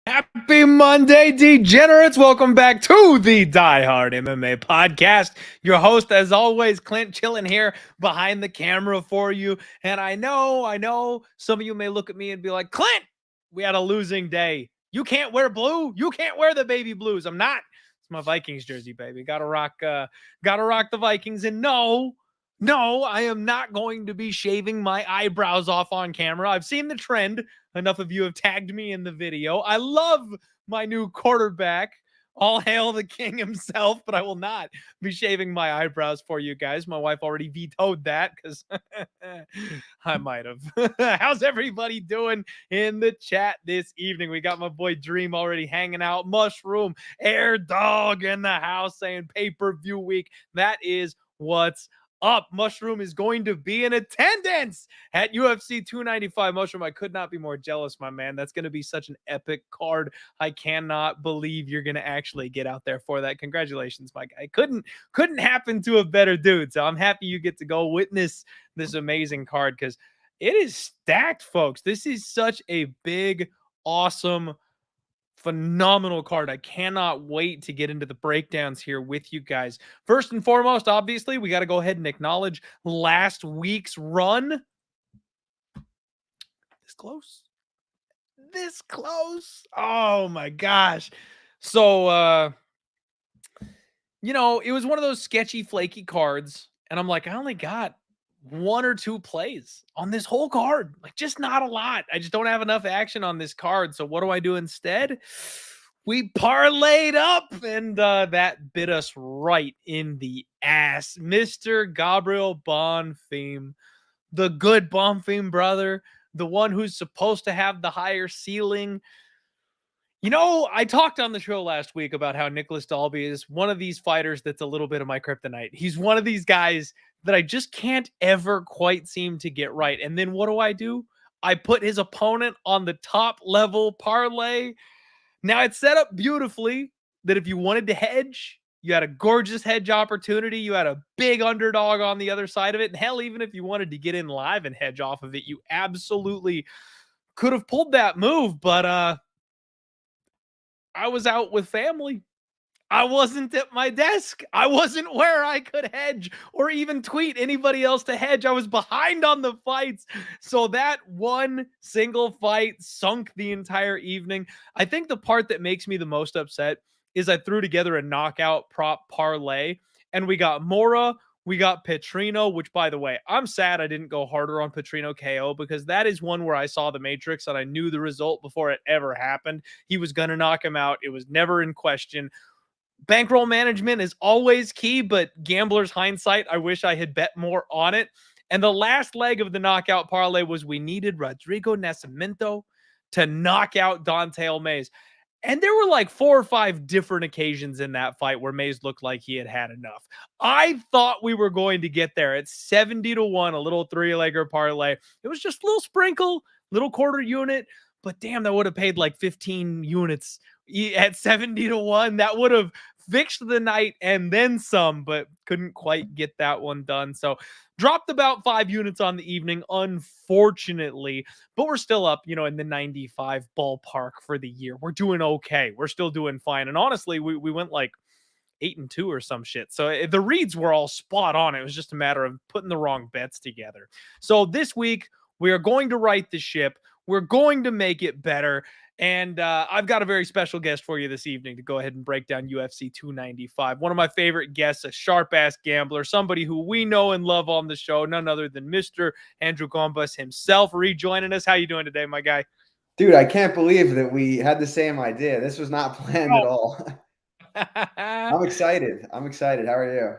Happy Monday, degenerates. Welcome back to the Die Hard MMA podcast. Your host, as always, Clint, chilling here behind the camera for you. And I know some of you may look at me and be like, Clint, we had a losing day. You can't wear blue. You can't wear the baby blues. I'm not. It's my Vikings jersey, baby. Gotta rock the Vikings. And no, I am not going to be shaving my eyebrows off on camera. I've seen the trend. Enough of you have tagged me in the video. I love my new quarterback. All hail the king himself, but I will not be shaving my eyebrows for you guys. My wife already vetoed that because I might have. How's everybody doing in the chat this evening? We got my boy Dream already hanging out. Mushroom, Air Dog in the house saying pay-per-view week. That is what's up. Mushroom is going to be in attendance at UFC 295. Mushroom, I could not be more jealous, my man. That's going to be such an epic card. I cannot believe you're going to actually get out there for that. Congratulations, my guy. Couldn't happen to a better dude. So I'm happy you get to go witness this amazing card because it is stacked, folks. This is such a big, awesome, phenomenal card. I cannot wait to get into the breakdowns here with you guys. First and foremost, obviously, we got to go ahead and acknowledge last week's run. This close. Oh my gosh. So, it was one of those sketchy, flaky cards. And I'm like, I only got one or two plays on this whole card. Like, just not a lot. I just don't have enough action on this card. So what do I do instead? We parlayed up, and that bit us right in the ass. Mr. Gabriel Bonfim, the good Bonfim brother, the one who's supposed to have the higher ceiling. I talked on the show last week about how Nicholas Dalby is one of these fighters that's a little bit of my kryptonite. He's one of these guys that I just can't ever quite seem to get right. And then what do? I put his opponent on the top level parlay. Now, it's set up beautifully that if you wanted to hedge, you had a gorgeous hedge opportunity. You had a big underdog on the other side of it. And hell, even if you wanted to get in live and hedge off of it, you absolutely could have pulled that move. But I was out with family. I wasn't at my desk. I wasn't where I could hedge or even tweet anybody else to hedge. I was behind on the fights. So that one single fight sunk the entire evening. I think the part that makes me the most upset is I threw together a knockout prop parlay and we got Mora, we got Petrino, which, by the way, I'm sad I didn't go harder on Petrino KO because that is one where I saw the Matrix and I knew the result before it ever happened. He was going to knock him out. It was never in question. Bankroll management is always key, but gambler's hindsight, I wish I had bet more on it. And the last leg of the knockout parlay was we needed Rodrigo Nascimento to knock out Don'Tale Mayes. And there were like 4 or 5 different occasions in that fight where Mayes looked like he had had enough. I thought we were going to get there at 70-1, a little 3-legger parlay. It was just a little sprinkle, little quarter unit, but damn, that would have paid like 15 units at 70-1. That would have fixed the night and then some, but couldn't quite get that one done. So dropped about 5 units on the evening, unfortunately, but we're still up, in the 95 ballpark for the year. We're doing okay. We're still doing fine. And honestly, we went like 8-2 or some shit. So the reads were all spot on. It was just a matter of putting the wrong bets together. So this week we are going to right the ship. We're going to make it better. And I've got a very special guest for you this evening to go ahead and break down UFC 295. One of my favorite guests, a sharp-ass gambler, somebody who we know and love on the show, none other than Mr. Andrew Gombas himself rejoining us. How you doing today, my guy? Dude, I can't believe that we had the same idea. This was not planned at all. I'm excited. I'm excited. How are you?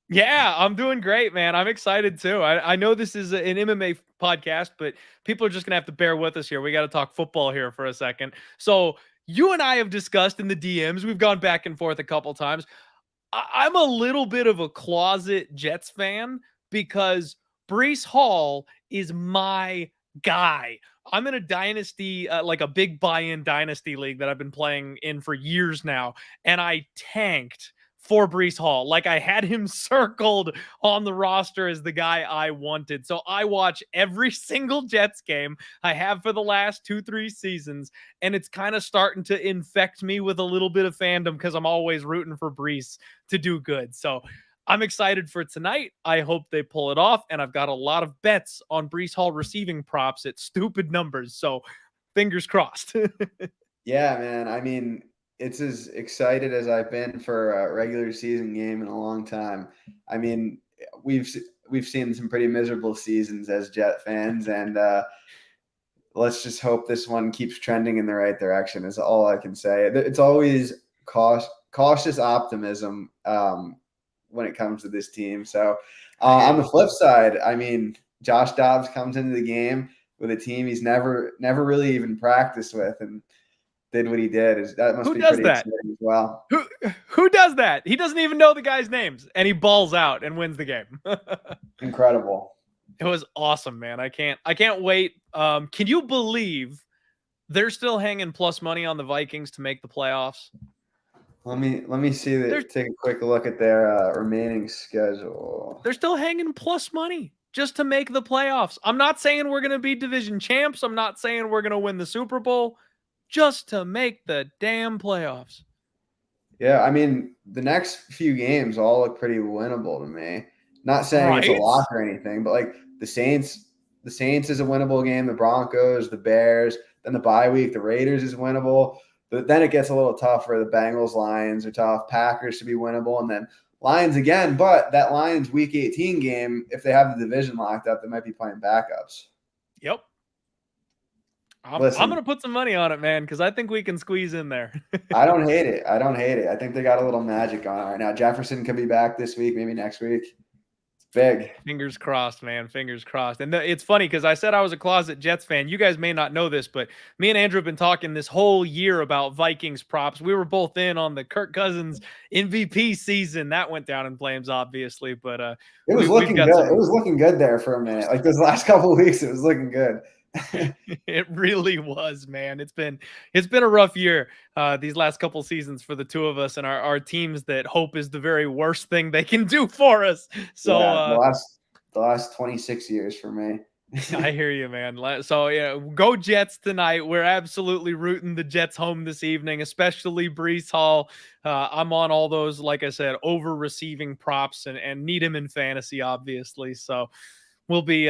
Yeah, I'm doing great, man. I'm excited too. I know this is an MMA podcast, but people are just gonna have to bear with us here. We got to talk football here for a second. So you and I have discussed in the DMs. We've gone back and forth a couple times. I'm a little bit of a closet Jets fan because Breece Hall is my guy. I'm in a dynasty, like a big buy-in dynasty league that I've been playing in for years now, and I tanked for Breece Hall. Like I had him circled on the roster as the guy I wanted. So I watch every single Jets game I have for the last 2-3 seasons, and it's kind of starting to infect me with a little bit of fandom because I'm always rooting for Breece to do good. So I'm excited for tonight. I hope they pull it off. And I've got a lot of bets on Breece Hall receiving props at stupid numbers. So fingers crossed. Yeah, man. I mean, it's as excited as I've been for a regular season game in a long time. I mean, we've seen some pretty miserable seasons as Jet fans, and let's just hope this one keeps trending in the right direction. Is all I can say. It's always cautious optimism when it comes to this team. So on the flip side, I mean, Josh Dobbs comes into the game with a team he's never really even practiced with, and did what he did. That must be pretty exciting as well. Who does that? He doesn't even know the guys' names, and he balls out and wins the game. Incredible. It was awesome, man. I can't wait. Can you believe they're still hanging plus money on the Vikings to make the playoffs? Let me see that. Take a quick look at their remaining schedule. They're still hanging plus money just to make the playoffs. I'm not saying we're going to be division champs. I'm not saying we're going to win the Super Bowl. Just to make the damn playoffs. Yeah, I mean, the next few games all look pretty winnable to me. Not saying it's a lock or anything, but like the Saints is a winnable game. The Broncos, the Bears, then the bye week, the Raiders is winnable. But then it gets a little tougher. The Bengals, Lions are tough. Packers should be winnable, and then Lions again. But that Lions Week 18 game, if they have the division locked up, they might be playing backups. Yep. I'm going to put some money on it, man, because I think we can squeeze in there. I don't hate it. I think they got a little magic on it right now. Jefferson could be back this week, maybe next week. It's big. Fingers crossed, man. Fingers crossed. And it's funny because I said I was a closet Jets fan. You guys may not know this, but me and Andrew have been talking this whole year about Vikings props. We were both in on the Kirk Cousins MVP season. That went down in flames, obviously, but it was looking good. It was looking good there for a minute. Like those last couple of weeks, it was looking good. It really was, man. It's been a rough year these last couple seasons for the two of us, and our teams that hope is the very worst thing they can do for us. So yeah, the last 26 years for me. I hear you, man. So yeah, go Jets tonight. We're absolutely rooting the Jets home this evening, especially Breece Hall. I'm on all those, like I said, over receiving props and need him in fantasy, obviously. So we'll be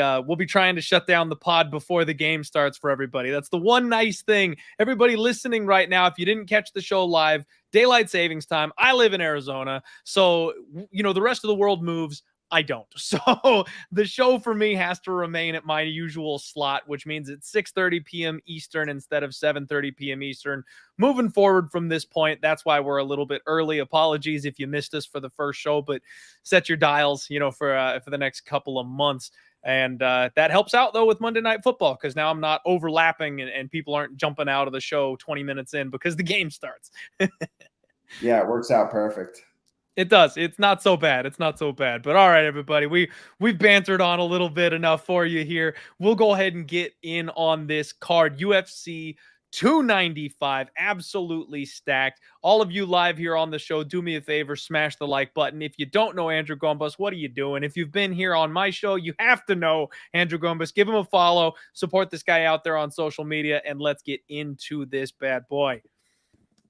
trying to shut down the pod before the game starts for everybody. That's the one nice thing. Everybody listening right now, if you didn't catch the show live, daylight savings time. I live in Arizona, so the rest of the world moves. I don't. So the show for me has to remain at my usual slot, which means it's 6:30 p.m. Eastern instead of 7:30 p.m. Eastern. Moving forward from this point, that's why we're a little bit early. Apologies if you missed us for the first show, but set your dials, for the next couple of months. And that helps out, though, with Monday Night Football, because now I'm not overlapping and people aren't jumping out of the show 20 minutes in because the game starts. Yeah, it works out perfect. It does. It's not so bad. It's not so bad. But all right, everybody, we've bantered on a little bit enough for you here. We'll go ahead and get in on this card. UFC 295, absolutely stacked. All of you live here on the show, do me a favor, smash the like button. If you don't know Andrew Gombos, what are you doing? If you've been here on my show, you have to know Andrew Gombos. Give him a follow, support this guy out there on social media, and let's get into this bad boy.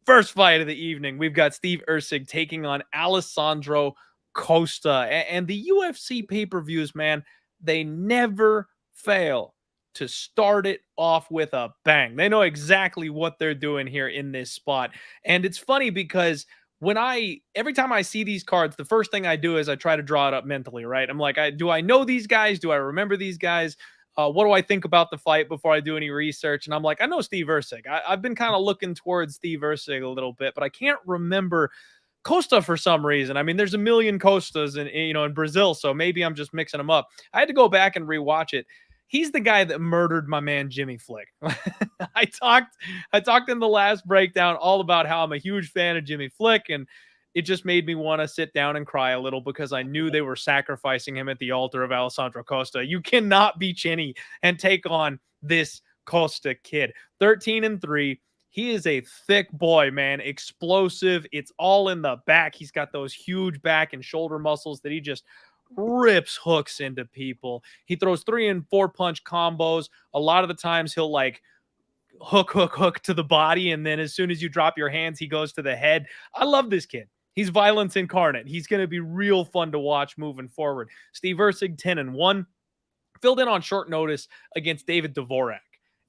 First fight of the evening, we've got Steve Erceg taking on Alessandro Costa. And the UFC pay-per-views, man, they never fail to start it off with a bang. They know exactly what they're doing here in this spot. And it's funny because every time I see these cards, the first thing I do is I try to draw it up mentally, right? I'm like, do I know these guys? Do I remember these guys? what do I think about the fight before I do any research? And I'm like, I know Steve Erceg. I've been kind of looking towards Steve Erceg a little bit, but I can't remember Costa for some reason. I mean, there's a million Costas in Brazil, so maybe I'm just mixing them up. I had to go back and rewatch it. He's the guy that murdered my man Jimmy Flick. I talked in the last breakdown all about how I'm a huge fan of Jimmy Flick, and it just made me want to sit down and cry a little because I knew they were sacrificing him at the altar of Alessandro Costa. You cannot be chinny and take on this Costa kid. 13-3. He is a thick boy, man. Explosive. It's all in the back. He's got those huge back and shoulder muscles that he just rips hooks into people. He throws 3 and 4 punch combos. A lot of the times he'll like hook to the body, and then as soon as you drop your hands, he goes to the head. I love this kid. He's violence incarnate. He's going to be real fun to watch moving forward. Steve Erceg, 10-1. Filled in on short notice against David Dvorak,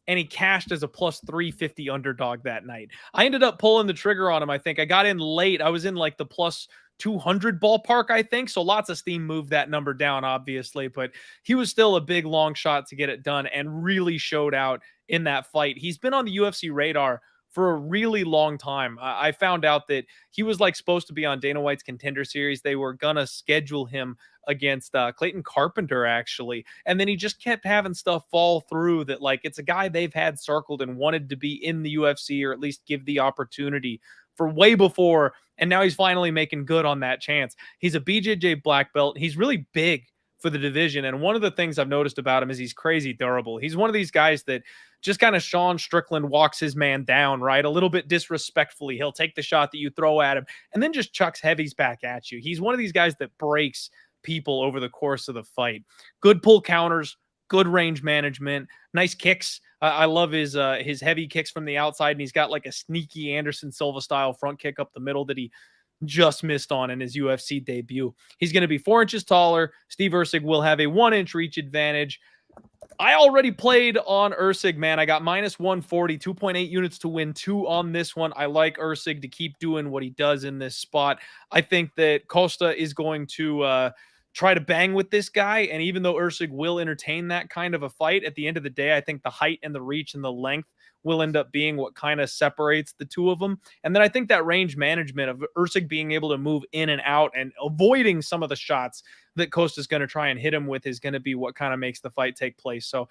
and he cashed as a plus 350 underdog that night. I ended up pulling the trigger on him, I think. I got in late. I was in like the plus 200 ballpark, I think. So lots of steam moved that number down, obviously. But he was still a big long shot to get it done and really showed out in that fight. He's been on the UFC radar for a really long time. I found out that he was like supposed to be on Dana White's Contender Series. They were going to schedule him against Clayton Carpenter, actually. And then he just kept having stuff fall through that, like, it's a guy they've had circled and wanted to be in the UFC or at least give the opportunity for way before. And now he's finally making good on that chance. He's a BJJ black belt. He's really big for the division. And one of the things I've noticed about him is he's crazy durable. He's one of these guys that just kind of Sean Strickland walks his man down, right? A little bit disrespectfully. He'll take the shot that you throw at him and then just chucks heavies back at you. He's one of these guys that breaks people over the course of the fight. Good pull counters, good range management, nice kicks. I love his heavy kicks from the outside, and he's got like a sneaky Anderson Silva style front kick up the middle that he just missed on in his UFC debut. He's going to be 4 inches taller. Steve Erceg will have a 1-inch reach advantage. I already played on Erceg, man. I got minus 140, 2.8 units to win 2 on this one. I like Erceg to keep doing what he does in this spot. I think that Costa is going to try to bang with this guy. And even though Erceg will entertain that kind of a fight, at the end of the day, I think the height and the reach and the length will end up being what kind of separates the two of them. And then I think that range management of Erceg being able to move in and out and avoiding some of the shots that Costa's going to try and hit him with is going to be what kind of makes the fight take place. So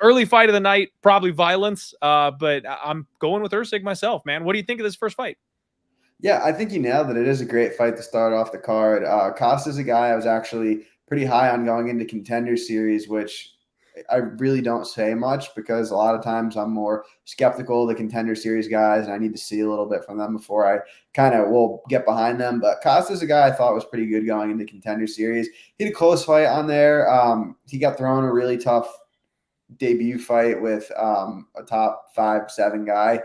early fight of the night, probably violence, but I'm going with Erceg myself, man. What do you think of this first fight? Yeah, I think you nailed it. It is a great fight to start off the card. Costa's a guy I was actually pretty high on going into Contender Series, which I really don't say much because a lot of times I'm more skeptical of the Contender Series guys, and I need to see a little bit from them before I kind of will get behind them. But Costa's a guy I thought was pretty good going into Contender Series. He had a close fight on there. He got thrown a really tough debut fight with a top 5-7 guy.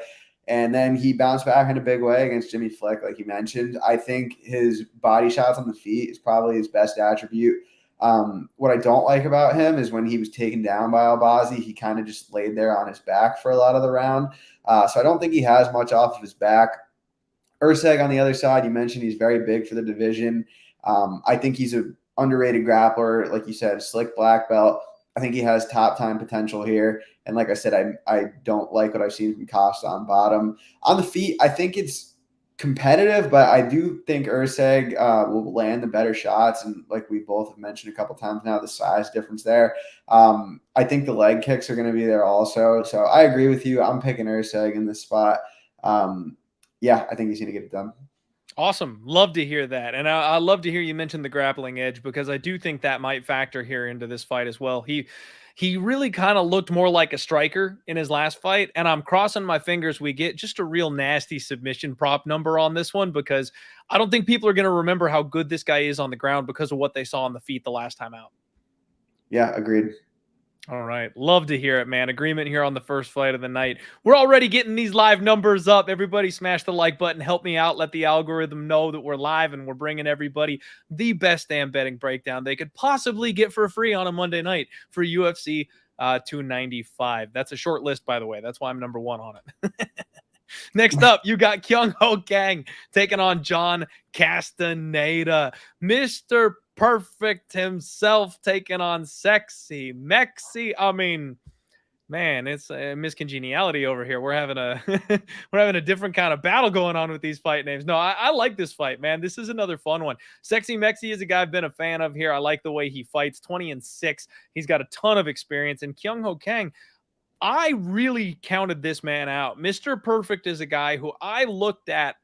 And then he bounced back in a big way against Jimmy Flick, like you mentioned. I think his body shots on the feet is probably his best attribute. What I don't like about him is when he was taken down by Albazi, he kind of just laid there on his back for a lot of the round. So I don't think he has much off of his back. Erceg on the other side, you mentioned he's very big for the division. I think he's an underrated grappler, like you said, slick black belt. I think he has top time potential here. And like I said, I don't like what I've seen from Costa on bottom. On the feet, I think it's competitive, but I do think Erceg will land the better shots. And like we both have mentioned a couple times now, the size difference there. I think the leg kicks are going to be there also. So I agree with you. I'm picking Erceg in this spot. Yeah, I think he's going to get it done. Awesome. Love to hear that. And I love to hear you mention the grappling edge because I do think that might factor here into this fight as well. He really kind of looked more like a striker in his last fight, and I'm crossing my fingers we get just a real nasty submission prop number on this one because I don't think people are going to remember how good this guy is on the ground because of what they saw on the feet the last time out. Yeah, agreed. All right. Love to hear it, man. Agreement here on the first fight of the night. We're already getting these live numbers up. Everybody smash the like button. Help me out. Let the algorithm know that we're live and we're bringing everybody the best damn betting breakdown they could possibly get for free on a Monday night for UFC 295. That's a short list, by the way. That's why I'm number 1 on it. Next up, you got Kyung Kang taking on John Castaneda. Mr. Perfect himself taking on Sexy Mexi. I mean, man, it's a miscongeniality over here. We're having a we're having a different kind of battle going on with these fight names. No, I like this fight, man. This is another fun one. Sexy Mexi is a guy I've been a fan of here. I like the way he fights. 20-6. He's got a ton of experience. And Kang, I really counted this man out. Mr. Perfect is a guy who I looked at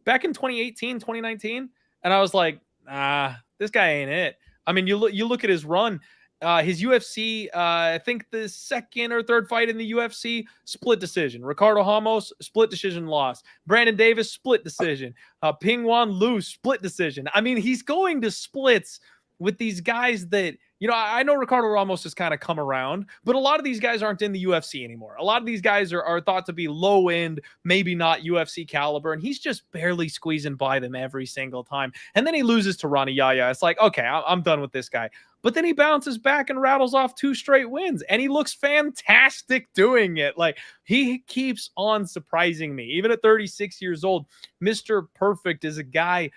back in 2018, 2019, and I was like, this guy ain't it. I mean, you look at his run. His UFC, I think the second or third fight in the UFC, split decision. Ricardo Ramos, split decision loss. Brandon Davis, split decision. Pingwan Lu, split decision. I mean, he's going to splits with these guys that, I know Ricardo Ramos has kind of come around, but a lot of these guys aren't in the UFC anymore. A lot of these guys are thought to be low end, maybe not UFC caliber, and he's just barely squeezing by them every single time. And then he loses to Ronnie Yaya. It's like, okay, I'm done with this guy. But then he bounces back and rattles off 2 straight wins, and he looks fantastic doing it. Like, he keeps on surprising me. Even at 36 years old, Mr. Perfect is a guy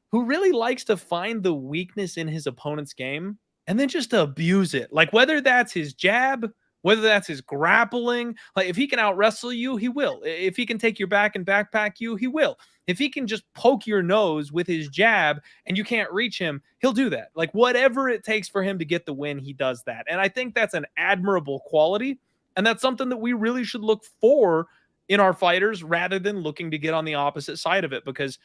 who really likes to find the weakness in his opponent's game and then just abuse it. Like, whether that's his jab, whether that's his grappling, like if he can out wrestle you, he will. If he can take your back and backpack you, he will. If he can just poke your nose with his jab and you can't reach him, he'll do that. Like, whatever it takes for him to get the win, he does that. And I think that's an admirable quality. And that's something that we really should look for in our fighters rather than looking to get on the opposite side of it, because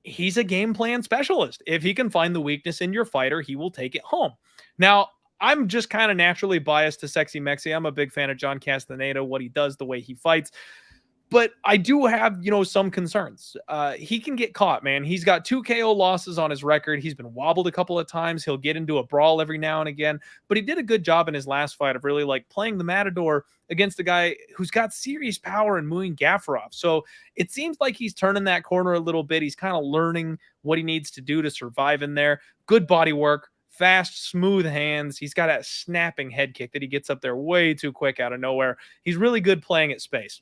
he's a game plan specialist. If he can find the weakness in your fighter, he will take it home. Now, I'm just kind of naturally biased to Sexy Mexi. I'm a big fan of John Castaneda, what he does, the way he fights. But I do have, some concerns. He can get caught, man. He's got 2 KO losses on his record. He's been wobbled a couple of times. He'll get into a brawl every now and again. But he did a good job in his last fight of really like playing the matador against a guy who's got serious power in Muin Gafarov. So it seems like he's turning that corner a little bit. He's kind of learning what he needs to do to survive in there. Good body work. Fast, smooth hands. He's got that snapping head kick that he gets up there way too quick out of nowhere. He's really good playing at space.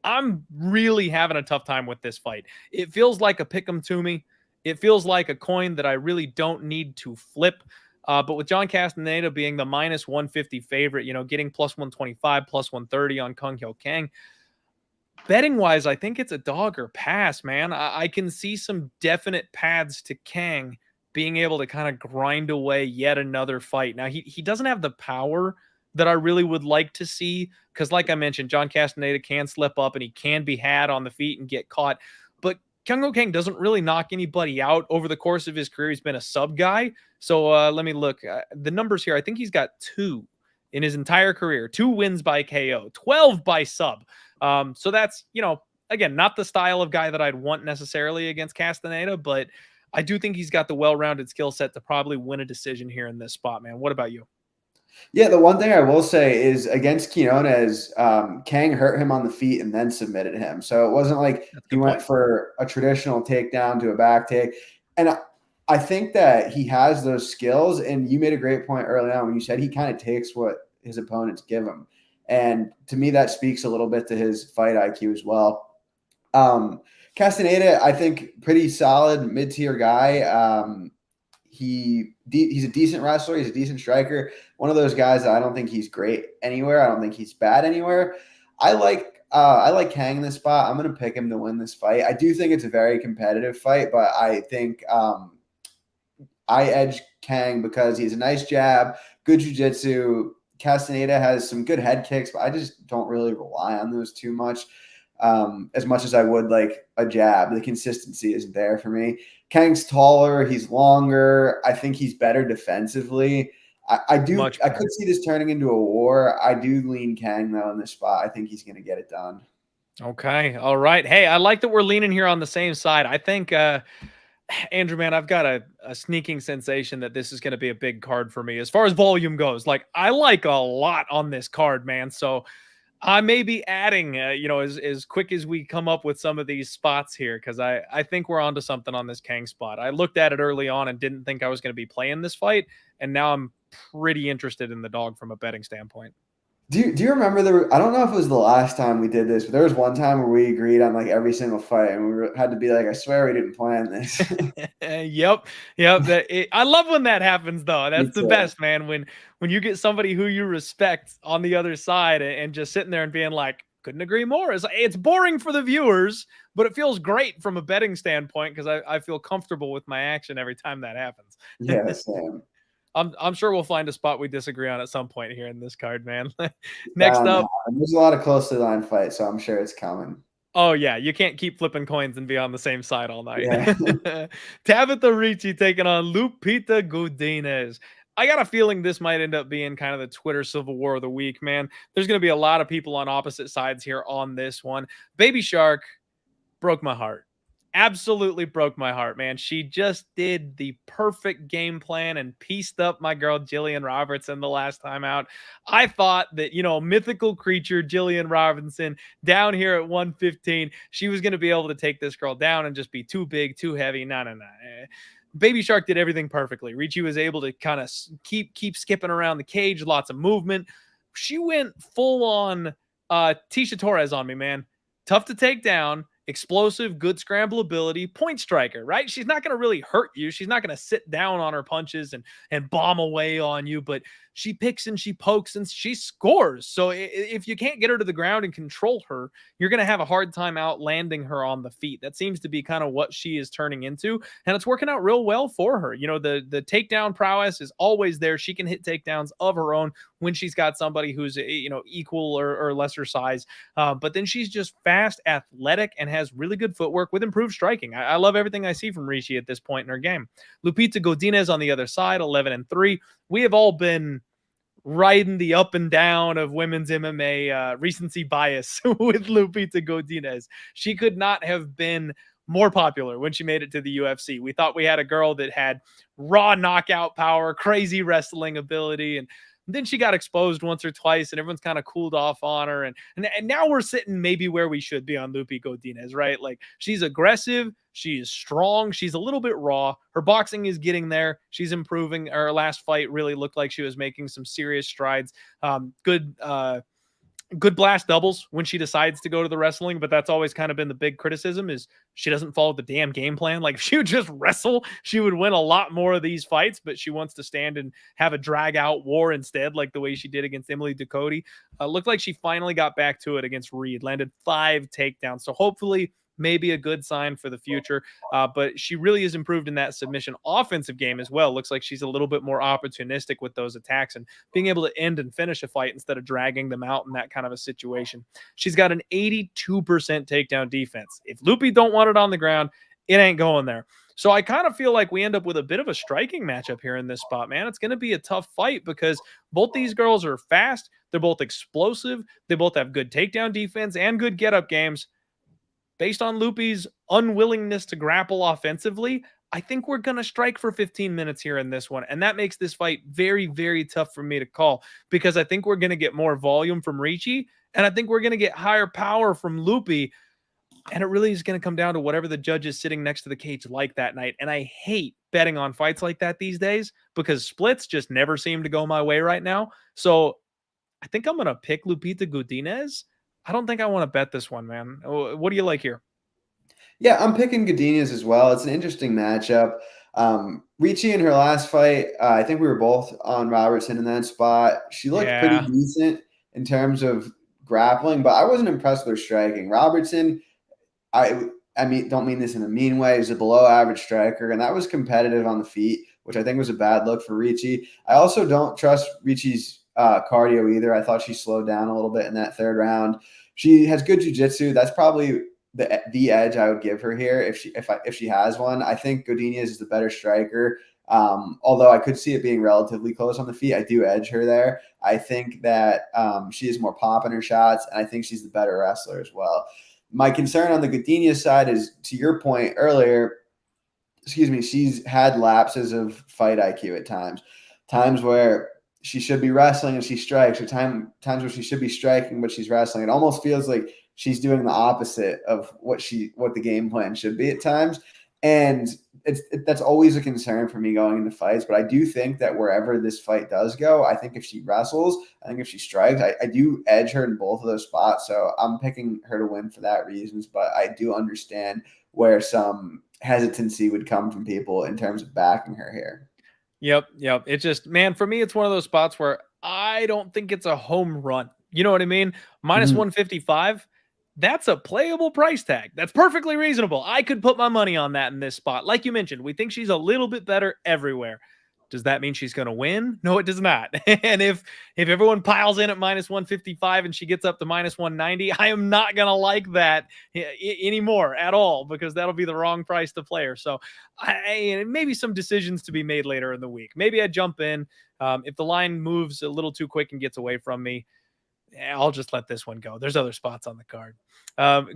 I'm really having a tough time with this fight. It feels like a pick 'em to me. It feels like a coin that I really don't need to flip. But with John Castaneda being the minus 150 favorite, getting plus 125, plus 130 on Kang, betting wise, I think it's a dog or pass, man. I can see some definite paths to Kang being able to kind of grind away yet another fight. Now, he doesn't have the power that I really would like to see, because like I mentioned, John Castaneda can slip up and he can be had on the feet and get caught. But Kang doesn't really knock anybody out over the course of his career. He's been a sub guy. So let me look. The numbers here, I think he's got 2 in his entire career. 2 wins by KO, 12 by sub. So that's, again, not the style of guy that I'd want necessarily against Castaneda, but I do think he's got the well-rounded skill set to probably win a decision here in this spot, man. What about you? Yeah, the one thing I will say is against Quinones, Kang hurt him on the feet and then submitted him. So it wasn't like he went for a traditional takedown to a back take. And I think that he has those skills. And you made a great point early on when you said he kind of takes what his opponents give him. And to me, that speaks a little bit to his fight IQ as well. Castaneda, I think, pretty solid mid-tier guy. He's a decent wrestler. He's a decent striker. One of those guys that I don't think he's great anywhere. I don't think he's bad anywhere. I like Kang in this spot. I'm going to pick him to win this fight. I do think it's a very competitive fight, but I think I edge Kang because he's a nice jab, good jiu-jitsu. Castaneda has some good head kicks, but I just don't really rely on those too much. As much as I would like a jab. The consistency isn't there for me. Kang's taller. He's longer. I think he's better defensively. I could see this turning into a war. I do lean Kang, though, in this spot. I think he's going to get it done. Okay. All right. Hey, I like that we're leaning here on the same side. I think, Andrew, man, I've got a sneaking sensation that this is going to be a big card for me as far as volume goes. Like, I like a lot on this card, man. So I may be adding, as quick as we come up with some of these spots here, because I think we're onto something on this Kang spot. I looked at it early on and didn't think I was going to be playing this fight, and now I'm pretty interested in the dog from a betting standpoint. Do you remember I don't know if it was the last time we did this, but there was one time where we agreed on like every single fight, and had to be like, I swear we didn't plan this. Yep. I love when that happens though. Me That's the too. best, man. When you get somebody who you respect on the other side and just sitting there and being like, couldn't agree more. It's boring for the viewers, but it feels great from a betting standpoint because I feel comfortable with my action every time that happens. Yeah, same. I'm sure we'll find a spot we disagree on at some point here in this card, man. Next Bound to up, happen. There's a lot of closely line fights, so I'm sure it's coming. oh yeah, you can't keep flipping coins and be on the same side all night. Yeah. Tabatha Ricci taking on Lupita Godinez. I got a feeling this might end up being kind of the Twitter civil war of the week, man. There's going to be a lot of people on opposite sides here on this one. Baby Shark broke my heart. Absolutely broke my heart, man. She just did the perfect game plan and pieced up my girl Jillian Robertson the last time out. I thought that, mythical creature Jillian Robinson down here at 115, she was going to be able to take this girl down and just be too big, too heavy. No. Baby Shark did everything perfectly. Ricci was able to kind of keep skipping around the cage, lots of movement. She went full on Tisha Torres on me, man. Tough to take down, explosive, good scramble ability, point striker, right? She's not going to really hurt you. She's not going to sit down on her punches and bomb away on you, but she picks and she pokes and she scores. So if you can't get her to the ground and control her, you're going to have a hard time out landing her on the feet. That seems to be kind of what she is turning into, and it's working out real well for her. The takedown prowess is always there. She can hit takedowns of her own when she's got somebody who's equal or lesser size. But then she's just fast, athletic, and has really good footwork with improved striking. I love everything I see from Ricci at this point in her game. Lupita Godinez on the other side, 11-3. We have all been riding the up and down of women's MMA recency bias with Lupita Godinez. She could not have been more popular when she made it to the UFC. We thought we had a girl that had raw knockout power, crazy wrestling ability, and then she got exposed once or twice, and everyone's kind of cooled off on her. And now we're sitting maybe where we should be on Lupi Godinez, right? Like, she's aggressive, she is strong, she's a little bit raw. Her boxing is getting there. She's improving. Her last fight really looked like she was making some serious strides. Good blast doubles when she decides to go to the wrestling, but that's always kind of been the big criticism is she doesn't follow the damn game plan. Like, if she would just wrestle, she would win a lot more of these fights, but she wants to stand and have a drag out war instead, like the way she did against Emily Ducote. Looked like she finally got back to it against Reed, landed 5 takedowns. So hopefully maybe a good sign for the future. But she really has improved in that submission offensive game as well. Looks like she's a little bit more opportunistic with those attacks and being able to end and finish a fight instead of dragging them out in that kind of a situation. She's got an 82% takedown defense. If Lupi don't want it on the ground, it ain't going there. So I kind of feel like we end up with a bit of a striking matchup here in this spot, man. It's going to be a tough fight because both these girls are fast. They're both explosive. They both have good takedown defense and good get-up games. Based on Lupi's unwillingness to grapple offensively, I think we're going to strike for 15 minutes here in this one. And that makes this fight very, very tough for me to call because I think we're going to get more volume from Ricci and I think we're going to get higher power from Lupi. And it really is going to come down to whatever the judge is sitting next to the cage like that night. And I hate betting on fights like that these days because splits just never seem to go my way right now. So I think I'm going to pick Lupita Godinez. I don't think I want to bet this one, man. What do you like here? Yeah, I'm picking Godinez as well. It's an interesting matchup. Ricci in her last fight, I think we were both on Robertson in that spot. She looked pretty decent in terms of grappling, but I wasn't impressed with her striking. Robertson, I mean, don't mean this in a mean way, is a below average striker, and that was competitive on the feet, which I think was a bad look for Ricci. I also don't trust Ricci's cardio either. I thought she slowed down a little bit in that third round. She has good jiu-jitsu. That's probably the edge I would give her here if she has one. I think Godinez is the better striker. Although I could see it being relatively close on the feet, I do edge her there. I think that she is more pop in her shots, and I think she's the better wrestler as well. My concern on the Godinez side is, to your point earlier, she's had lapses of fight IQ at times where she should be wrestling and she strikes, or times where she should be striking but she's wrestling. It almost feels like she's doing the opposite of what the game plan should be at times. And that's always a concern for me going into fights. But I do think that wherever this fight does go, I think if she wrestles, I think if she strikes, I do edge her in both of those spots. So I'm picking her to win for that reasons. But I do understand where some hesitancy would come from people in terms of backing her here. Yep. It's just, man, for me, it's one of those spots where I don't think it's a home run. You know what I mean? Minus 155. That's a playable price tag. That's perfectly reasonable. I could put my money on that in this spot. Like you mentioned, we think she's a little bit better everywhere. Does that mean she's going to win? No, it does not. And if everyone piles in at minus 155 and she gets up to minus 190, I am not going to like that anymore at all, because that'll be the wrong price to play her. So maybe some decisions to be made later in the week. Maybe I jump in. If the line moves a little too quick and gets away from me, I'll just let this one go. There's other spots on the card.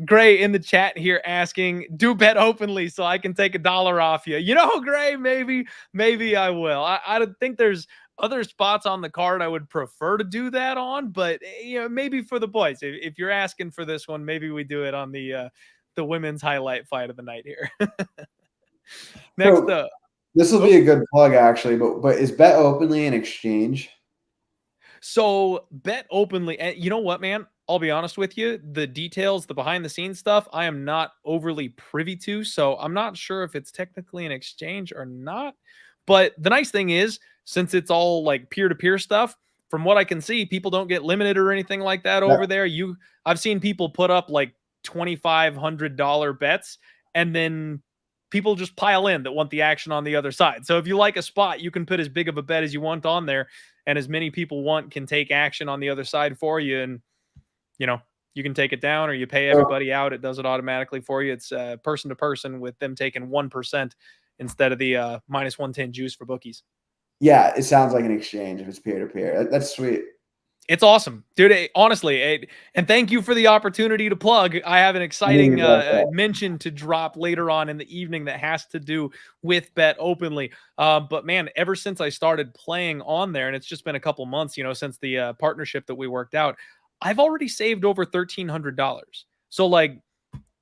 Gray in the chat here asking, do bet openly so I can take $1 off you. You know, Gray, maybe I will. I think there's other spots on the card I would prefer to do that on, but maybe for the boys, if you're asking for this one, maybe we do it on the women's highlight fight of the night here. Next up. This will be a good plug actually, but is bet openly an exchange? So bet openly, and you know what, man? I'll be honest with you. The details, the behind the scenes stuff, I am not overly privy to. So I'm not sure if it's technically an exchange or not. But the nice thing is, since it's all like peer-to-peer stuff, from what I can see, people don't get limited or anything like that over there. I've seen people put up like $2,500 bets, and then people just pile in that want the action on the other side. So if you like a spot, you can put as big of a bet as you want on there, and as many people want can take action on the other side for you. And, you can take it down, or you pay everybody out. It does it automatically for you. It's person to person, with them taking 1% instead of the minus 110 juice for bookies. Yeah, it sounds like an exchange if it's peer-to-peer. That's sweet. It's awesome, dude. Honestly, and thank you for the opportunity to plug. I have an exciting mention to drop later on in the evening that has to do with bet openly. But man, ever since I started playing on there, and it's just been a couple months, since the partnership that we worked out, I've already saved over $1,300. So like,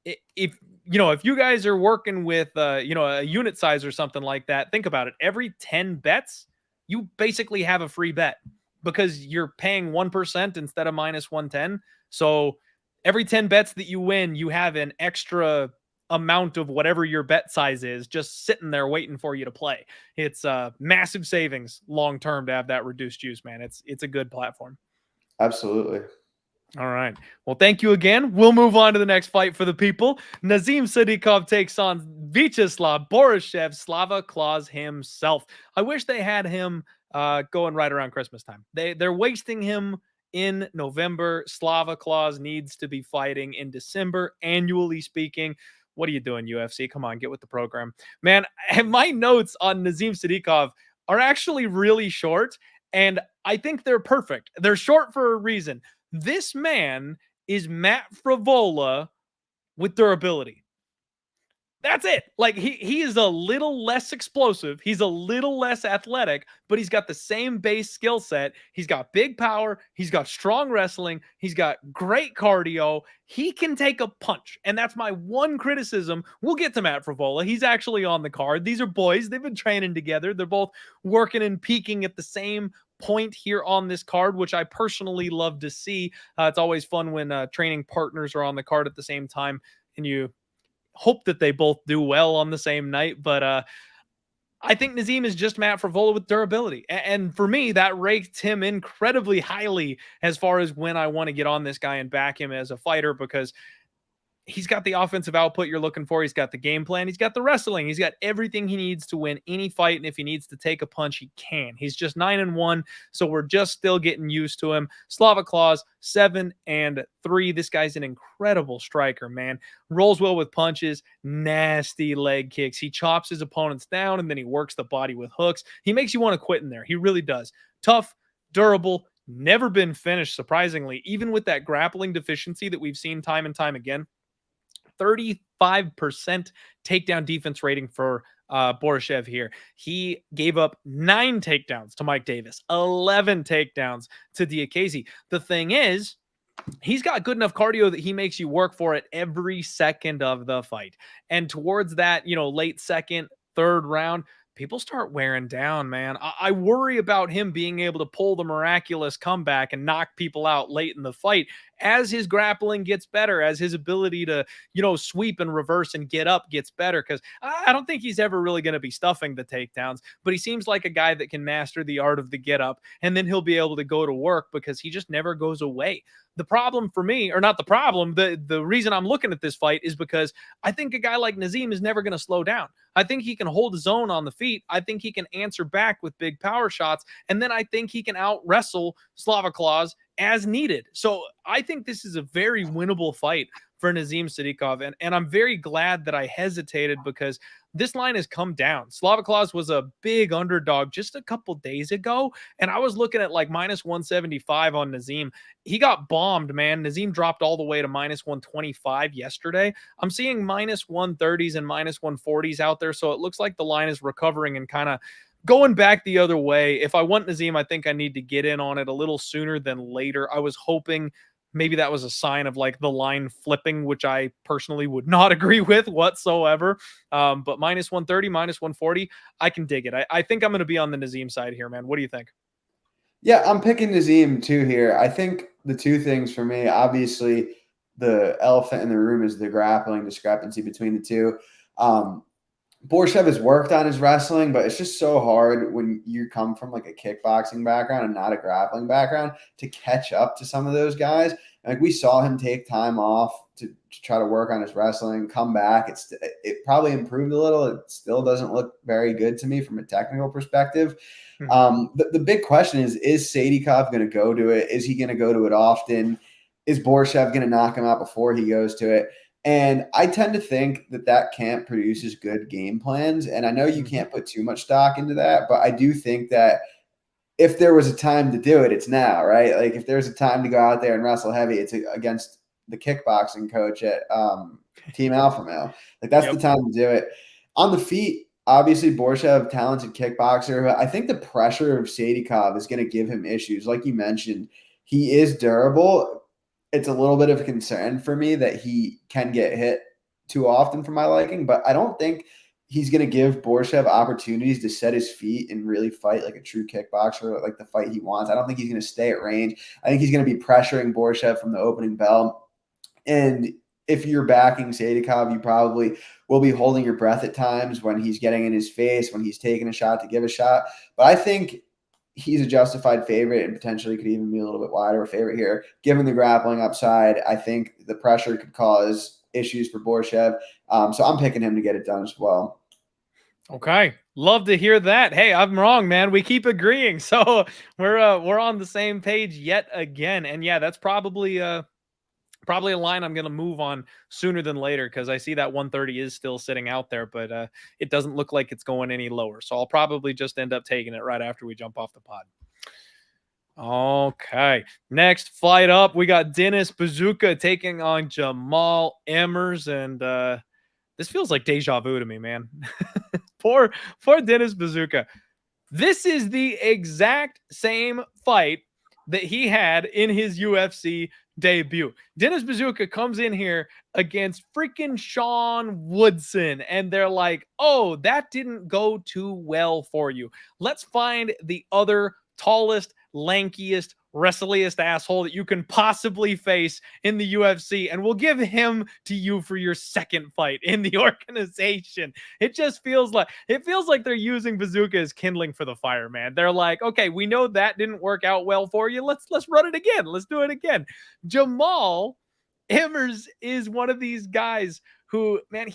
if you guys are working with a unit size or something like that, think about it. Every 10 bets, you basically have a free bet, because you're paying 1% instead of minus 110. So every 10 bets that you win, you have an extra amount of whatever your bet size is just sitting there waiting for you to play. It's massive savings long-term to have that reduced juice, man. It's a good platform. Absolutely. All right. Well, thank you again. We'll move on to the next fight for the people. Nazim Sadykhov takes on Viacheslav Borshchev, Slava Claus himself. I wish they had him going right around Christmas time. They're wasting him in November. Slava Claus needs to be fighting in December, annually speaking. What are you doing, UFC? Come on, get with the program. Man, my notes on Nazim Sadykhov are actually really short, and I think they're perfect. They're short for a reason. This man is Matt Frevola with durability. That's it. Like, he is a little less explosive. He's a little less athletic, but he's got the same base skill set. He's got big power. He's got strong wrestling. He's got great cardio. He can take a punch. And that's my one criticism. We'll get to Matt Frevola. He's actually on the card. These are boys. They've been training together. They're both working and peaking at the same point here on this card, which I personally love to see. It's always fun when training partners are on the card at the same time, and you hope that they both do well on the same night. But I think Nazim is just Matt Frevola with durability. And for me, that ranked him incredibly highly as far as when I want to get on this guy and back him as a fighter, because he's got the offensive output you're looking for. He's got the game plan. He's got the wrestling. He's got everything he needs to win any fight. And if he needs to take a punch, he can. He's just 9-1. So we're just still getting used to him. Slava Claus, 7-3. This guy's an incredible striker, man. Rolls well with punches, nasty leg kicks. He chops his opponents down, and then he works the body with hooks. He makes you want to quit in there. He really does. Tough, durable, never been finished, surprisingly, even with that grappling deficiency that we've seen time and time again. 35% takedown defense rating for Borshchev here. He gave up 9 takedowns to Mike Davis, 11 takedowns to Diakese. The thing is, he's got good enough cardio that he makes you work for it every second of the fight. And towards that, late second, third round, people start wearing down, man. I worry about him being able to pull the miraculous comeback and knock people out late in the fight as his grappling gets better, as his ability to, sweep and reverse and get up gets better. Because I don't think he's ever really going to be stuffing the takedowns, but he seems like a guy that can master the art of the get up, and then he'll be able to go to work because he just never goes away. The problem for me, or not the problem, the reason I'm looking at this fight is because I think a guy like Nazim is never going to slow down. I think he can hold his own on the feet. I think he can answer back with big power shots. And then I think he can out wrestle Slaviklaus as needed. So I think this is a very winnable fight for Nazim Sadykhov. And I'm very glad that I hesitated because this line has come down. Slaviklaus was a big underdog just a couple days ago, and I was looking at like minus 175 on Nazim. He got bombed, man. Nazim dropped all the way to minus 125 yesterday. I'm seeing minus 130s and minus 140s out there, so it looks like the line is recovering and kind of going back the other way. If I want Nazim, I think I need to get in on it a little sooner than later. I was hoping maybe that was a sign of like the line flipping, which I personally would not agree with whatsoever. But minus 130, minus 140, I can dig it. I think I'm going to be on the Nazim side here, man. What do you think? Yeah, I'm picking Nazim too here. I think the two things for me, obviously, the elephant in the room is the grappling discrepancy between the two. Borshchev has worked on his wrestling, but it's just so hard when you come from like a kickboxing background and not a grappling background to catch up to some of those guys. Like we saw him take time off to try to work on his wrestling, come back. It probably improved a little. It still doesn't look very good to me from a technical perspective. The big question is Sadykhov going to go to it? Is he going to go to it often? Is Borshchev going to knock him out before he goes to it? And I tend to think that camp produces good game plans. And I know you can't put too much stock into that, but I do think that if there was a time to do it, it's now, right? Like if there's a time to go out there and wrestle heavy, it's against the kickboxing coach at Team Alpha Male. Like that's the time to do it. On the feet, obviously Borshchev, talented kickboxer, but I think the pressure of Sadykhov is going to give him issues. Like you mentioned, he is durable. It's a little bit of a concern for me that he can get hit too often for my liking, but I don't think he's going to give Borshchev opportunities to set his feet and really fight like a true kickboxer, like the fight he wants. I don't think he's going to stay at range. I think he's going to be pressuring Borshchev from the opening bell. And if you're backing Sadykhov, you probably will be holding your breath at times when he's getting in his face, when he's taking a shot to give a shot. But I think he's a justified favorite and potentially could even be a little bit wider a favorite here. Given the grappling upside, I think the pressure could cause issues for Borshchev. So I'm picking him to get it done as well. Okay. Love to hear that. Hey, I'm wrong, man. We keep agreeing. So we're on the same page yet again. And yeah, that's probably a line I'm going to move on sooner than later because I see that 130 is still sitting out there, but it doesn't look like it's going any lower. So I'll probably just end up taking it right after we jump off the pod. Okay. Next fight up, we got Denis Buzukja taking on Jamall Emmers. And this feels like deja vu to me, man. For Denis Buzukja. This is the exact same fight that he had in his UFC debut. Denis Buzukja comes in here against freaking Sean Woodson, and they're like, oh, that didn't go too well for you. Let's find the other tallest, lankiest, wrestliest asshole that you can possibly face in the UFC, and we'll give him to you for your second fight in the organization. It feels like they're using Buzukja as kindling for the fire, man. They're like, okay, we know that didn't work out well for you. Let's run it again. Let's do it again. Jamall Emmers is one of these guys who, man,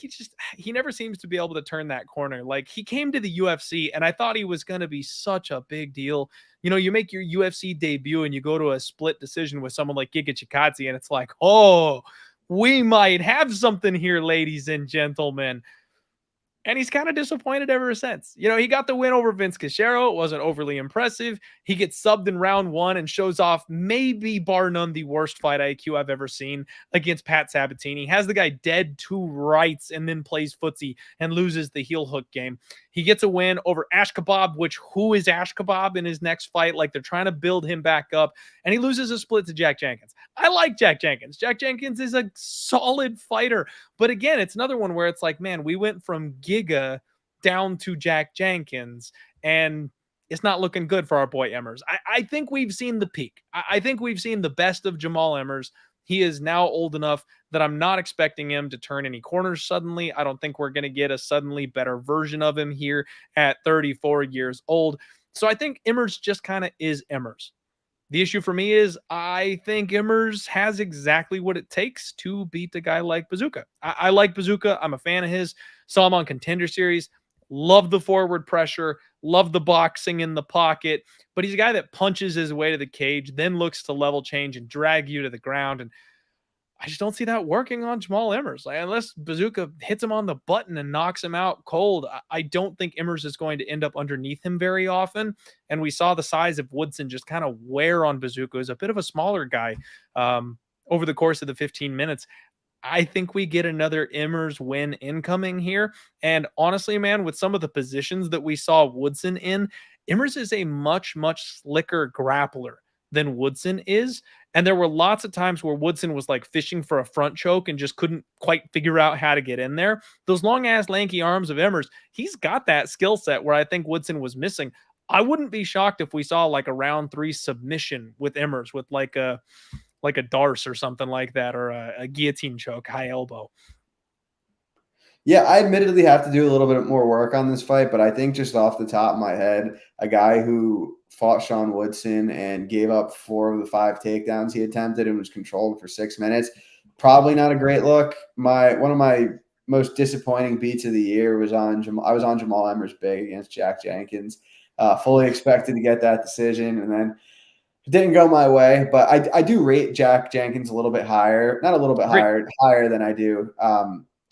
he never seems to be able to turn that corner. Like, he came to the UFC and I thought he was going to be such a big deal. You know, you make your UFC debut and you go to a split decision with someone like Giga Chikadze, and it's like, oh, we might have something here, ladies and gentlemen. And he's kind of disappointed ever since. You know, he got the win over Vince Cachero. It wasn't overly impressive. He gets subbed in round one and shows off maybe bar none the worst fight IQ I've ever seen against Pat Sabatini. Has the guy dead to rights and then plays footsie and loses the heel hook game. He gets a win over Ash Kebab, which who is Ash Kebab in his next fight? Like, they're trying to build him back up. And he loses a split to Jack Jenkins. I like Jack Jenkins. Jack Jenkins is a solid fighter. But again, it's another one where it's like, man, we went from Giga down to Jack Jenkins, and it's not looking good for our boy Emmers. I think we've seen the peak. I think we've seen the best of Jamall Emmers. He is now old enough that I'm not expecting him to turn any corners suddenly. I don't think we're going to get a suddenly better version of him here at 34 years old. So I think Emmers just kind of is Emmers. The issue for me is I think Emmers has exactly what it takes to beat a guy like Buzukja. I like Buzukja. I'm a fan of his. Saw him on Contender Series. Love the forward pressure. Love the boxing in the pocket. But he's a guy that punches his way to the cage, then looks to level change and drag you to the ground. And I just don't see that working on Jamall Emmers. Like, unless Buzukja hits him on the button and knocks him out cold, I don't think Emmers is going to end up underneath him very often. And we saw the size of Woodson just kind of wear on Buzukja as a bit of a smaller guy over the course of the 15 minutes. I think we get another Emmers win incoming here. And honestly, man, with some of the positions that we saw Woodson in, Emmers is a much, much slicker grappler than Woodson is. And there were lots of times where Woodson was like fishing for a front choke and just couldn't quite figure out how to get in there. Those long ass lanky arms of Emmers, he's got that skill set where I think Woodson was missing. I wouldn't be shocked if we saw like a round 3 submission with Emmers with like a darce or something like that, or a guillotine choke, high elbow. Yeah, I admittedly have to do a little bit more work on this fight, but I think just off the top of my head, a guy who fought Sean Woodson and gave up 4 of the 5 takedowns he attempted and was controlled for 6 minutes, probably not a great look. One of my most disappointing beats of the year was on I was on Jamall Emmers big against Jack Jenkins. Fully expected to get that decision, and then it didn't go my way. But I do rate Jack Jenkins a little bit higher, not a little bit higher than I do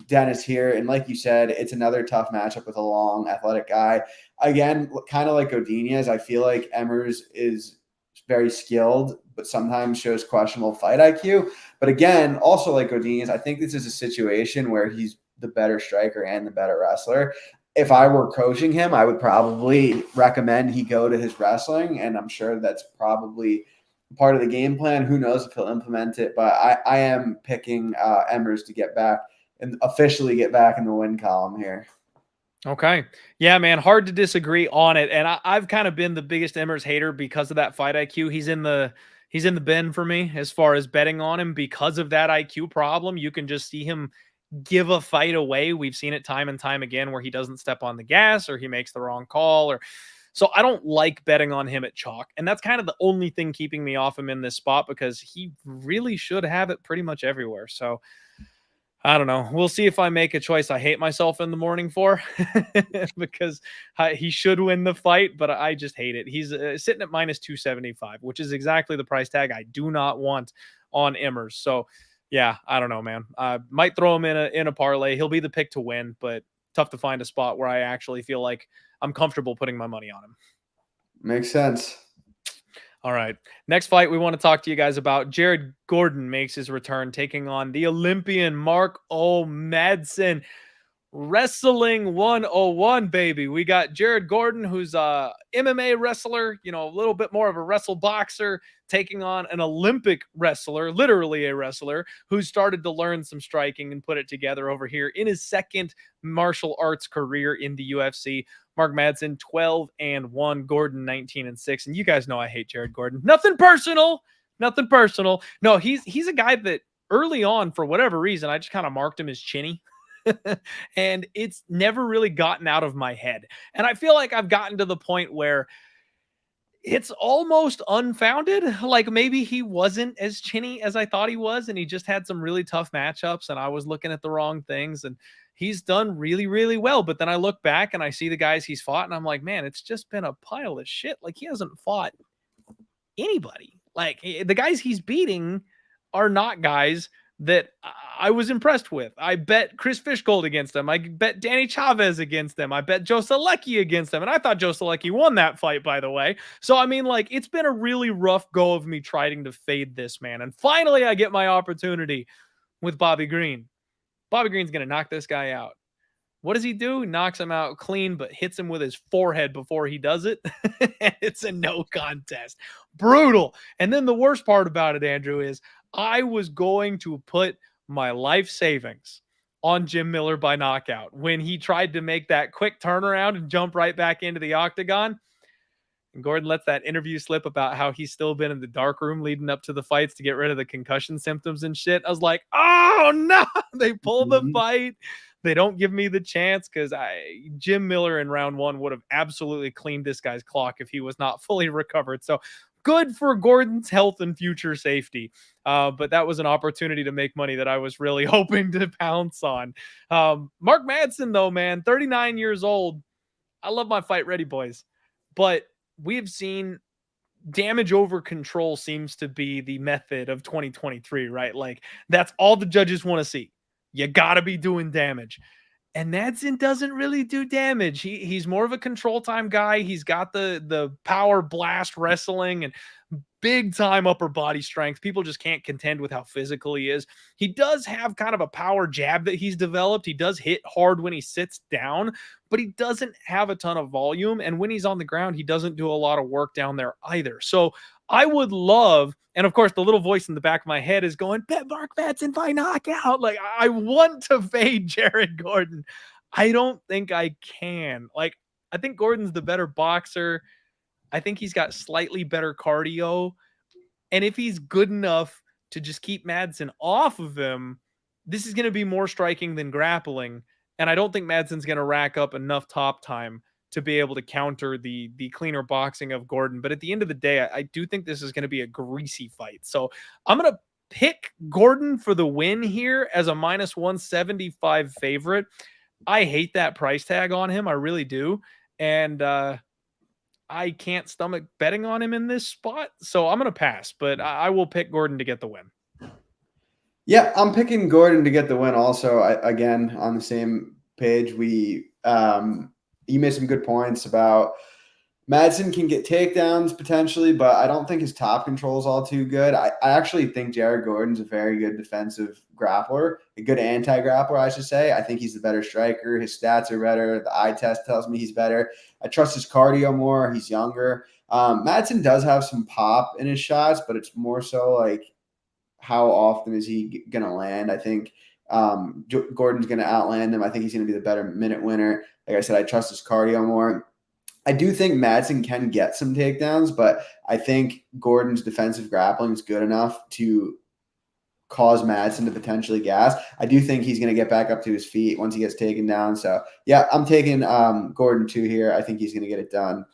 Dennis here. And like you said, it's another tough matchup with a long, athletic guy. Again, kind of like Godinez, I feel like Emmers is very skilled, but sometimes shows questionable fight IQ. But again, also like Godinez, I think this is a situation where he's the better striker and the better wrestler. If I were coaching him, I would probably recommend he go to his wrestling, and I'm sure that's probably part of the game plan. Who knows if he'll implement it, but I am picking Emmers to get back and officially get back in the win column here. Okay. Yeah, man. Hard to disagree on it. And I've kind of been the biggest Emmers hater because of that fight IQ. He's in the bin for me as far as betting on him because of that IQ problem. You can just see him give a fight away. We've seen it time and time again where he doesn't step on the gas or he makes the wrong call, or so I don't like betting on him at chalk. And that's kind of the only thing keeping me off him in this spot, because he really should have it pretty much everywhere. So I don't know. We'll see if I make a choice I hate myself in the morning for, because he should win the fight, but I just hate it. He's sitting at minus 275, which is exactly the price tag I do not want on Emmers. So yeah, I don't know, man. I might throw him in a parlay. He'll be the pick to win, but tough to find a spot where I actually feel like I'm comfortable putting my money on him. Makes sense. All right. Next fight we want to talk to you guys about. Jared Gordon makes his return, taking on the Olympian Mark O. Madsen. Wrestling 101, baby. We got Jared Gordon, who's a MMA wrestler, a little bit more of a wrestle boxer, taking on an Olympic wrestler, literally a wrestler, who started to learn some striking and put it together over here in his second martial arts career in the UFC. Mark Madsen, 12-1, Gordon 19-6. And you guys know I hate Jared Gordon. Nothing personal. No, he's a guy that early on, for whatever reason, I just kind of marked him as chinny. And it's never really gotten out of my head. And I feel like I've gotten to the point where it's almost unfounded. Like maybe he wasn't as chinny as I thought he was, and he just had some really tough matchups, and I was looking at the wrong things, and he's done really, really well. But then I look back and I see the guys he's fought, and I'm like, man, it's just been a pile of shit. Like, he hasn't fought anybody. Like, the guys he's beating are not guys that I was impressed with. I bet Chris Fishgold against him. I bet Danny Chavez against them. I bet Joe Selecki against them. And I thought Joe Selecki won that fight, by the way. So, I mean, like, it's been a really rough go of me trying to fade this man. And finally, I get my opportunity with Bobby Green. Bobby Green's going to knock this guy out. What does he do? He knocks him out clean, but hits him with his forehead before he does it. And it's a no contest. Brutal. And then the worst part about it, Andrew, is I was going to put my life savings on Jim Miller by knockout when he tried to make that quick turnaround and jump right back into the octagon. And Gordon lets that interview slip about how he's still been in the dark room leading up to the fights to get rid of the concussion symptoms and shit. I was like, oh no, they pull the fight. They don't give me the chance because Jim Miller in round one would have absolutely cleaned this guy's clock if he was not fully recovered. So good for Gordon's health and future safety. But that was an opportunity to make money that I was really hoping to pounce on. Mark Madsen, though, man, 39 years old. I love my fight ready boys. But we've seen damage over control seems to be the method of 2023, right? Like that's all the judges want to see. You got to be doing damage. And Madsen doesn't really do damage. He's more of a control time guy. He's got the power blast wrestling and big time upper body strength. People just can't contend with how physical he is. He does have kind of a power jab that he's developed. He does hit hard when he sits down, but he doesn't have a ton of volume. And when he's on the ground, he doesn't do a lot of work down there either. So I would love, and of course, the little voice in the back of my head is going, bet Mark Madsen by knockout. Like, I want to fade Jared Gordon. I don't think I can. Like, I think Gordon's the better boxer. I think he's got slightly better cardio. And if he's good enough to just keep Madsen off of him, this is going to be more striking than grappling. And I don't think Madsen's going to rack up enough top time to be able to counter the cleaner boxing of Gordon. But at the end of the day, I do think this is going to be a greasy fight. So I'm going to pick Gordon for the win here as a minus 175 favorite. I hate that price tag on him. I really do. And I can't stomach betting on him in this spot. So I'm going to pass, but I will pick Gordon to get the win. Yeah, I'm picking Gordon to get the win also. Again, on the same page, you made some good points about Madsen can get takedowns potentially, but I don't think his top control is all too good. I actually think Jared Gordon's a very good defensive grappler, a good anti-grappler, I should say. I think he's the better striker. His stats are better. The eye test tells me he's better. I trust his cardio more. He's younger. Madsen does have some pop in his shots, but it's more so like how often is he going to land? I think Gordon's going to outland him. I think he's going to be the better minute winner. Like I said, I trust his cardio more. I do think Madsen can get some takedowns, but I think Gordon's defensive grappling is good enough to cause Madsen to potentially gas. I do think he's going to get back up to his feet once he gets taken down. So, yeah, I'm taking Gordon 2 here. I think he's going to get it done.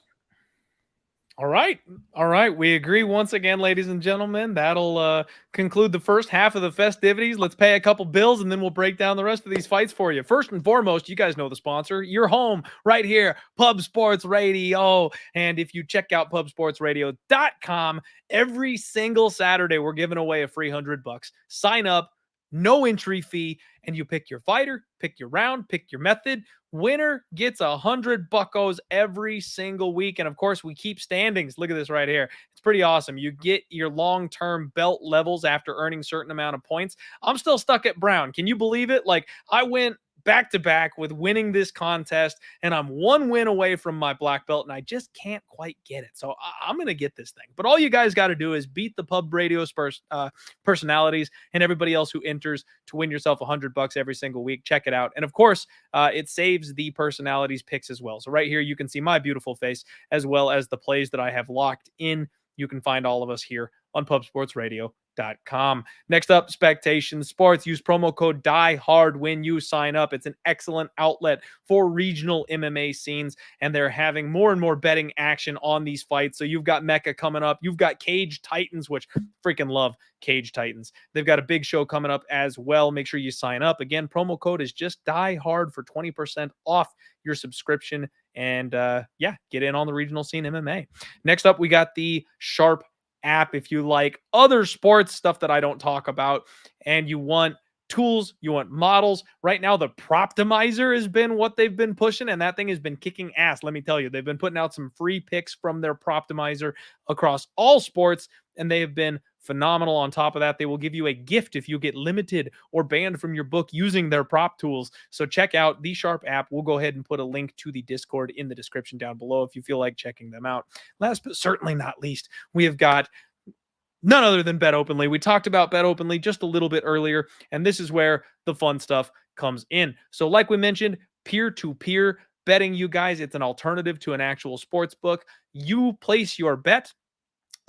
All right. All right. We agree once again, ladies and gentlemen. That'll conclude the first half of the festivities. Let's pay a couple bills, and then we'll break down the rest of these fights for you. First and foremost, you guys know the sponsor. You're home right here, Pub Sports Radio. And if you check out pubsportsradio.com, every single Saturday, we're giving away a free $100. Sign up, no entry fee, and you pick your fighter, pick your round, pick your method. Winner gets $100 every single week. And of course, we keep standings. Look at this right here. It's pretty awesome. You get your long-term belt levels after earning a certain amount of points. I'm still stuck at brown. Can you believe it? Like, I went back-to-back with winning this contest, and I'm 1 win away from my black belt, and I just can't quite get it. So I'm going to get this thing. But all you guys got to do is beat the Pub Radio personalities and everybody else who enters to win yourself $100 every single week. Check it out. And of course, it saves the personalities picks as well. So right here, you can see my beautiful face as well as the plays that I have locked in. You can find all of us here on pubsportsradio.com. Next up, Spectation Sports. Use promo code DIEHARD when you sign up. It's an excellent outlet for regional MMA scenes, and they're having more and more betting action on these fights. So you've got Mecca coming up. You've got Cage Titans, which freaking love Cage Titans. They've got a big show coming up as well. Make sure you sign up. Again, promo code is just DIEHARD for 20% off your subscription. And get in on the regional scene MMA. Next up, we got the Sharp app. If you like other sports stuff that I don't talk about and you want tools, you want models, right now the Proptimizer has been what they've been pushing, and that thing has been kicking ass. Let me tell you, they've been putting out some free picks from their Proptimizer across all sports, and they have been phenomenal. On top of that, they will give you a gift if you get limited or banned from your book using their prop tools. So check out the Sharp app. We'll go ahead and put a link to the Discord in the description down below if you feel like checking them out. Last but certainly not least, we have got none other than Bet Openly. We talked about Bet Openly just a little bit earlier, and this is where the fun stuff comes in. So like we mentioned, peer-to-peer betting, you guys, it's an alternative to an actual sports book. You place your bet.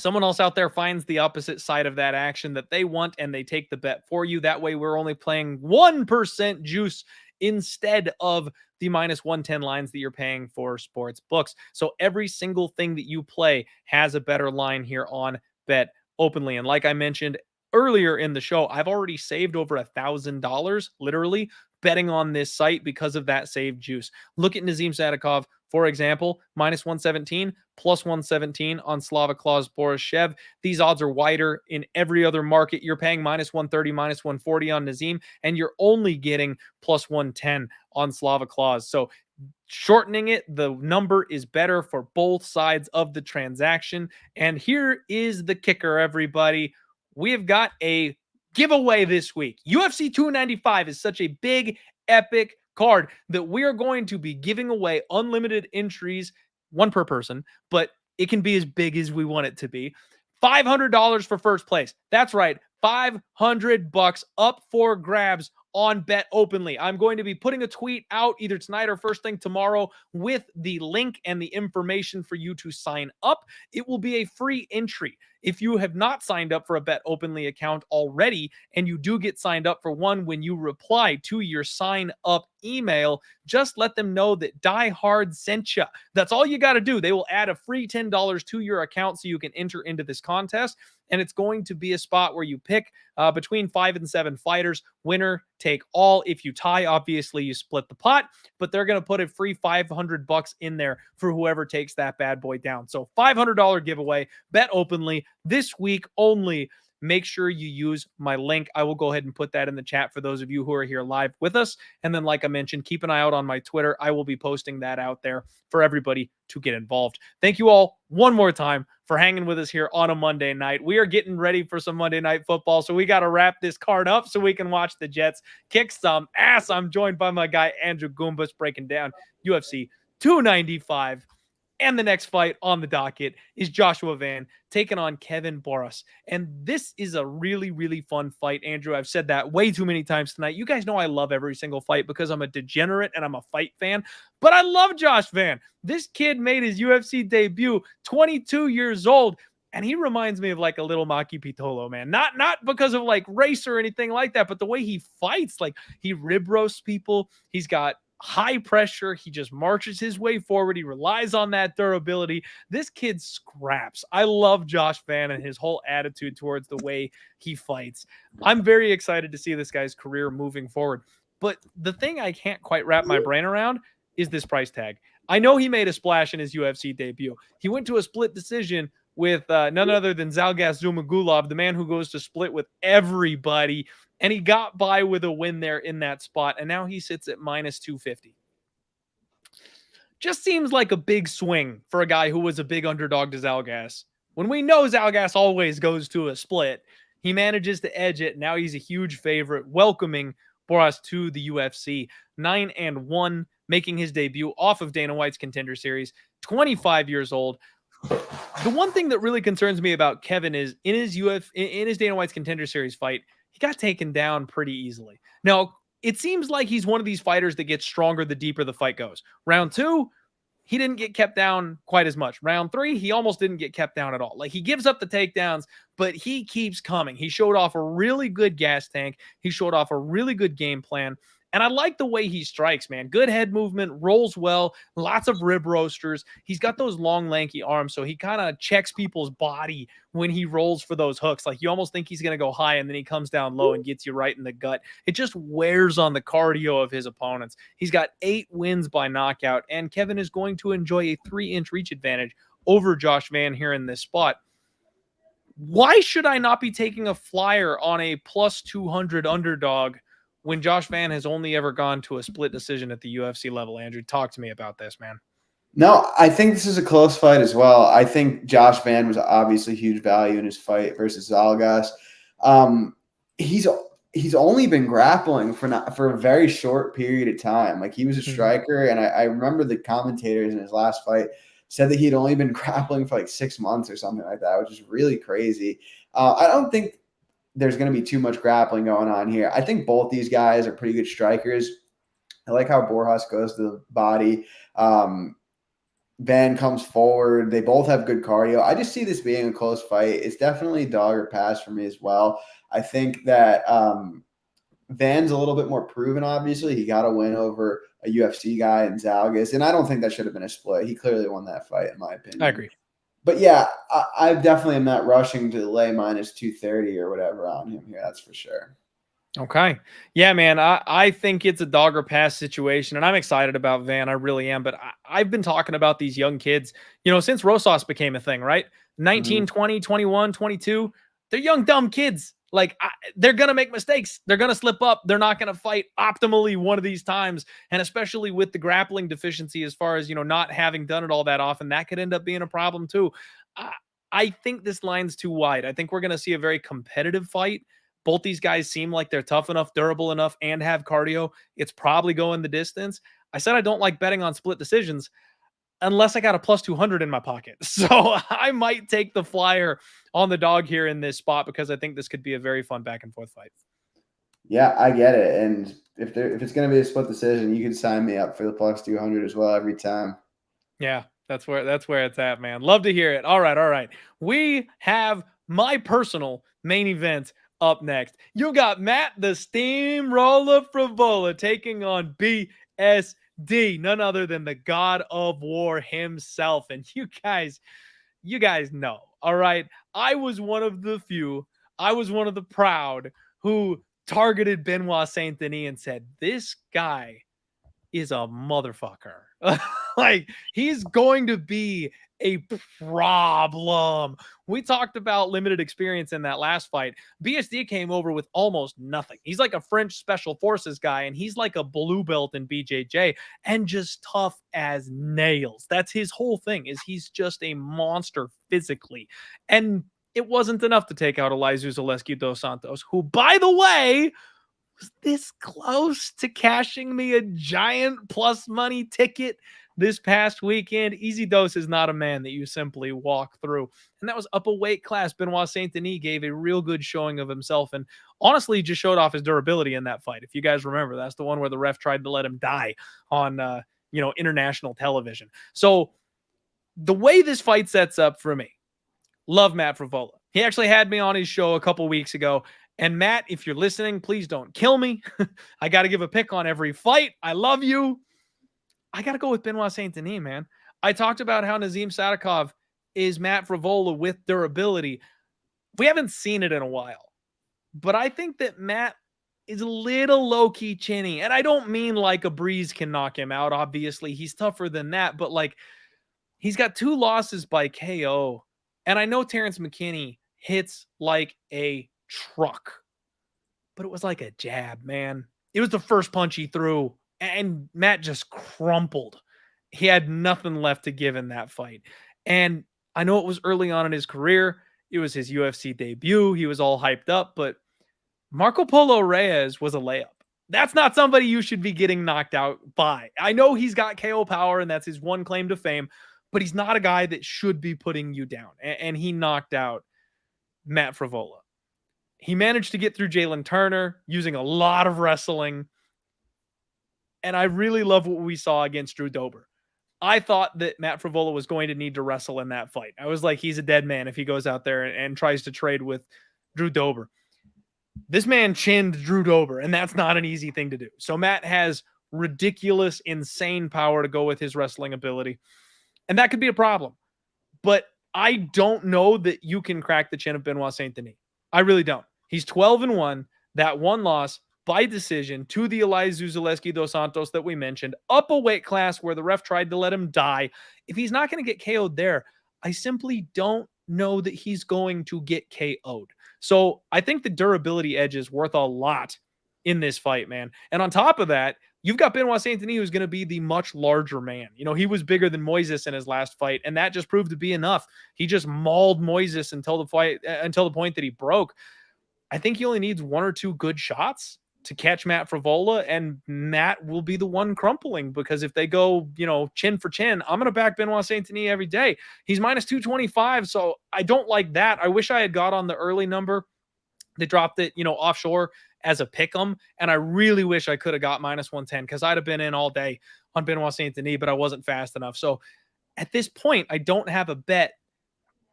Someone else out there finds the opposite side of that action that they want, and they take the bet for you. That way, we're only playing 1% juice instead of the minus 110 lines that you're paying for sports books. So every single thing that you play has a better line here on Bet Openly. And like I mentioned earlier in the show, I've already saved over $1,000, literally, betting on this site because of that saved juice. Look at Nazim Sadykhov, for example, minus 117, plus 117 on Slaviklaus Borshchev. These odds are wider in every other market. You're paying minus 130, minus 140 on Nazim, and you're only getting plus 110 on Slaviklaus. So shortening it, the number is better for both sides of the transaction. And here is the kicker, everybody. We have got a giveaway this week. UFC 295 is such a big, epic card that we are going to be giving away unlimited entries, one per person, but it can be as big as we want it to be. $500 for first place. That's right. $500 up for grabs on Bet Openly. I'm going to be putting a tweet out either tonight or first thing tomorrow with the link and the information for you to sign up. It will be a free entry. If you have not signed up for a Bet Openly account already, and you do get signed up for one, when you reply to your sign up email, just let them know that Die Hard sent you. That's all you got to do. They will add a free $10 to your account so you can enter into this contest. And it's going to be a spot where you pick between 5 and 7 fighters. Winner take all. If you tie, obviously you split the pot, but they're going to put a free $500 in there for whoever takes that bad boy down. So $500 giveaway, Bet Openly this week only. Make sure you use my link. I will go ahead and put that in the chat for those of you who are here live with us. And then, like I mentioned, keep an eye out on my Twitter. I will be posting that out there for everybody to get involved. Thank you all one more time for hanging with us here on a Monday night. We are getting ready for some Monday Night Football, so we got to wrap this card up so we can watch the Jets kick some ass. I'm joined by my guy, Andrew Goombas, breaking down UFC 295. And the next fight on the docket is Joshua Van taking on Kevin Boras. And this is a really, really fun fight, Andrew. I've said that way too many times tonight. You guys know I love every single fight because I'm a degenerate and I'm a fight fan. But I love Josh Van. This kid made his UFC debut, 22 years old. And he reminds me of like a little Maki Pitolo, man. Not because of like race or anything like that, but the way he fights, like he rib roasts people. He's got high pressure. He just marches his way forward. He relies on that durability. This kid scraps. I love Josh Van and his whole attitude towards the way he fights. I'm very excited to see this guy's career moving forward. But the thing I can't quite wrap my brain around is this price tag. I know he made a splash in his UFC debut. He went to a split decision with none other than Zhalgas Zhumagulov, the man who goes to split with everybody. And he got by with a win there in that spot. And now he sits at minus 250. Just seems like a big swing for a guy who was a big underdog to Zhalgas. When we know Zhalgas always goes to a split, he manages to edge it. Now he's a huge favorite, welcoming Boras to the UFC. 9-1, making his debut off of Dana White's Contender Series. 25 years old. The one thing that really concerns me about Kevin is in his Dana White's Contender Series fight, he got taken down pretty easily. Now, it seems like he's one of these fighters that gets stronger the deeper the fight goes. Round 2, he didn't get kept down quite as much. Round 3, he almost didn't get kept down at all. Like, he gives up the takedowns, but he keeps coming. He showed off a really good gas tank. He showed off a really good game plan. And I like the way he strikes, man. Good head movement, rolls well, lots of rib roasters. He's got those long, lanky arms, so he kind of checks people's body when he rolls for those hooks. Like, you almost think he's going to go high, and then he comes down low and gets you right in the gut. It just wears on the cardio of his opponents. He's got 8 wins by knockout, and Kevin is going to enjoy a 3-inch reach advantage over Josh Van here in this spot. Why should I not be taking a flyer on a plus 200 underdog when Josh Van has only ever gone to a split decision at the UFC level? Andrew, talk to me about this, man. No, I think this is a close fight as well. I think Josh Van was obviously huge value in his fight versus Zhalgas. He's only been grappling for a very short period of time. Like, he was a striker, and I remember the commentators in his last fight said that he'd only been grappling for like 6 months or something like that, which is really crazy. I don't think there's going to be too much grappling going on here. I think both these guys are pretty good strikers. I like how Borjas goes to the body. Van comes forward. They both have good cardio. I just see this being a close fight. It's definitely dog or pass for me as well. I think that Van's a little bit more proven, obviously. He got a win over a UFC guy in Zalgas, and I don't think that should have been a split. He clearly won that fight, in my opinion. I agree. But yeah, I definitely am not rushing to lay minus 230 or whatever on him here. That's for sure. Okay. Yeah, man. I think it's a dog or pass situation, and I'm excited about Van. I really am. But I've been talking about these young kids, since Rosas became a thing, right? 19, 20, 21, 22. They're young, dumb kids. Like, they're going to make mistakes. They're going to slip up. They're not going to fight optimally one of these times. And especially with the grappling deficiency, as far as, not having done it all that often, that could end up being a problem too. I think this line's too wide. I think we're going to see a very competitive fight. Both these guys seem like they're tough enough, durable enough, and have cardio. It's probably going the distance. I said I don't like betting on split decisions unless I got a plus 200 in my pocket. So I might take the flyer on the dog here in this spot because I think this could be a very fun back and forth fight. Yeah, I get it. And if it's going to be a split decision, you can sign me up for the plus 200 as well every time. Yeah, that's where it's at, man. Love to hear it. All right. We have my personal main event up next. You got Matt the Steamroller Frevola taking on BSD, none other than the God of War himself. And you guys know, all right, I was one of the few, I was one of the proud who targeted Benoit Saint-Denis and said, this guy is a motherfucker. Like, he's going to be a problem. We talked about limited experience in that last fight. BSD came over with almost nothing. He's like a French special forces guy, and he's like a blue belt in BJJ and just tough as nails. That's his whole thing, is he's just a monster physically. And it wasn't enough to take out Elizeu Zaleski dos Santos, who, by the way, was this close to cashing me a giant plus money ticket this past weekend. Easy Dose is not a man that you simply walk through. And that was up a weight class. Benoit Saint-Denis gave a real good showing of himself and honestly just showed off his durability in that fight. If you guys remember, that's the one where the ref tried to let him die on, international television. So the way this fight sets up for me, love Matt Frevola. He actually had me on his show a couple weeks ago. And Matt, if you're listening, please don't kill me. I got to give a pick on every fight. I love you. I got to go with Benoit Saint-Denis, man. I talked about how Nazim Sadykhov is Matt Frevola with durability. We haven't seen it in a while, but I think that Matt is a little low-key chinny. And I don't mean like a breeze can knock him out. Obviously, he's tougher than that, but like, he's got 2 losses by KO. And I know Terrence McKinney hits like a truck, but it was like a jab, man. It was the first punch he threw, and Matt just crumpled. He had nothing left to give in that fight. And I know it was early on in his career. It was his UFC debut. He was all hyped up, but Marco Polo Reyes was a layup. That's not somebody you should be getting knocked out by. I know he's got KO power, and that's his one claim to fame, but he's not a guy that should be putting you down. And he knocked out Matt Frevola. He managed to get through Jalen Turner using a lot of wrestling. And I really love what we saw against Drew Dober. I thought that Matt Frevola was going to need to wrestle in that fight. I was like, he's a dead man if he goes out there and tries to trade with Drew Dober. This man chinned Drew Dober, and that's not an easy thing to do. So Matt has ridiculous, insane power to go with his wrestling ability. And that could be a problem. But I don't know that you can crack the chin of Benoit Saint-Denis. I really don't. He's 12-1. That one loss by decision to the Elizeu Zaleski dos Santos that we mentioned, up a weight class where the ref tried to let him die. If he's not going to get KO'd there, I simply don't know that he's going to get KO'd. So I think the durability edge is worth a lot in this fight, man. And on top of that, you've got Benoit Saint-Denis, who's going to be the much larger man. He was bigger than Moises in his last fight, and that just proved to be enough. He just mauled Moises until the point that he broke. I think he only needs 1 or 2 good shots to catch Matt Frevola, and Matt will be the one crumpling, because if they go, chin for chin, I'm going to back Benoit Saint-Denis every day. He's minus 225, so I don't like that. I wish I had got on the early number They dropped it, offshore as a pick 'em, and I really wish I could have got -110 because I'd have been in all day on Benoit Saint-Denis, but I wasn't fast enough. So at this point, I don't have a bet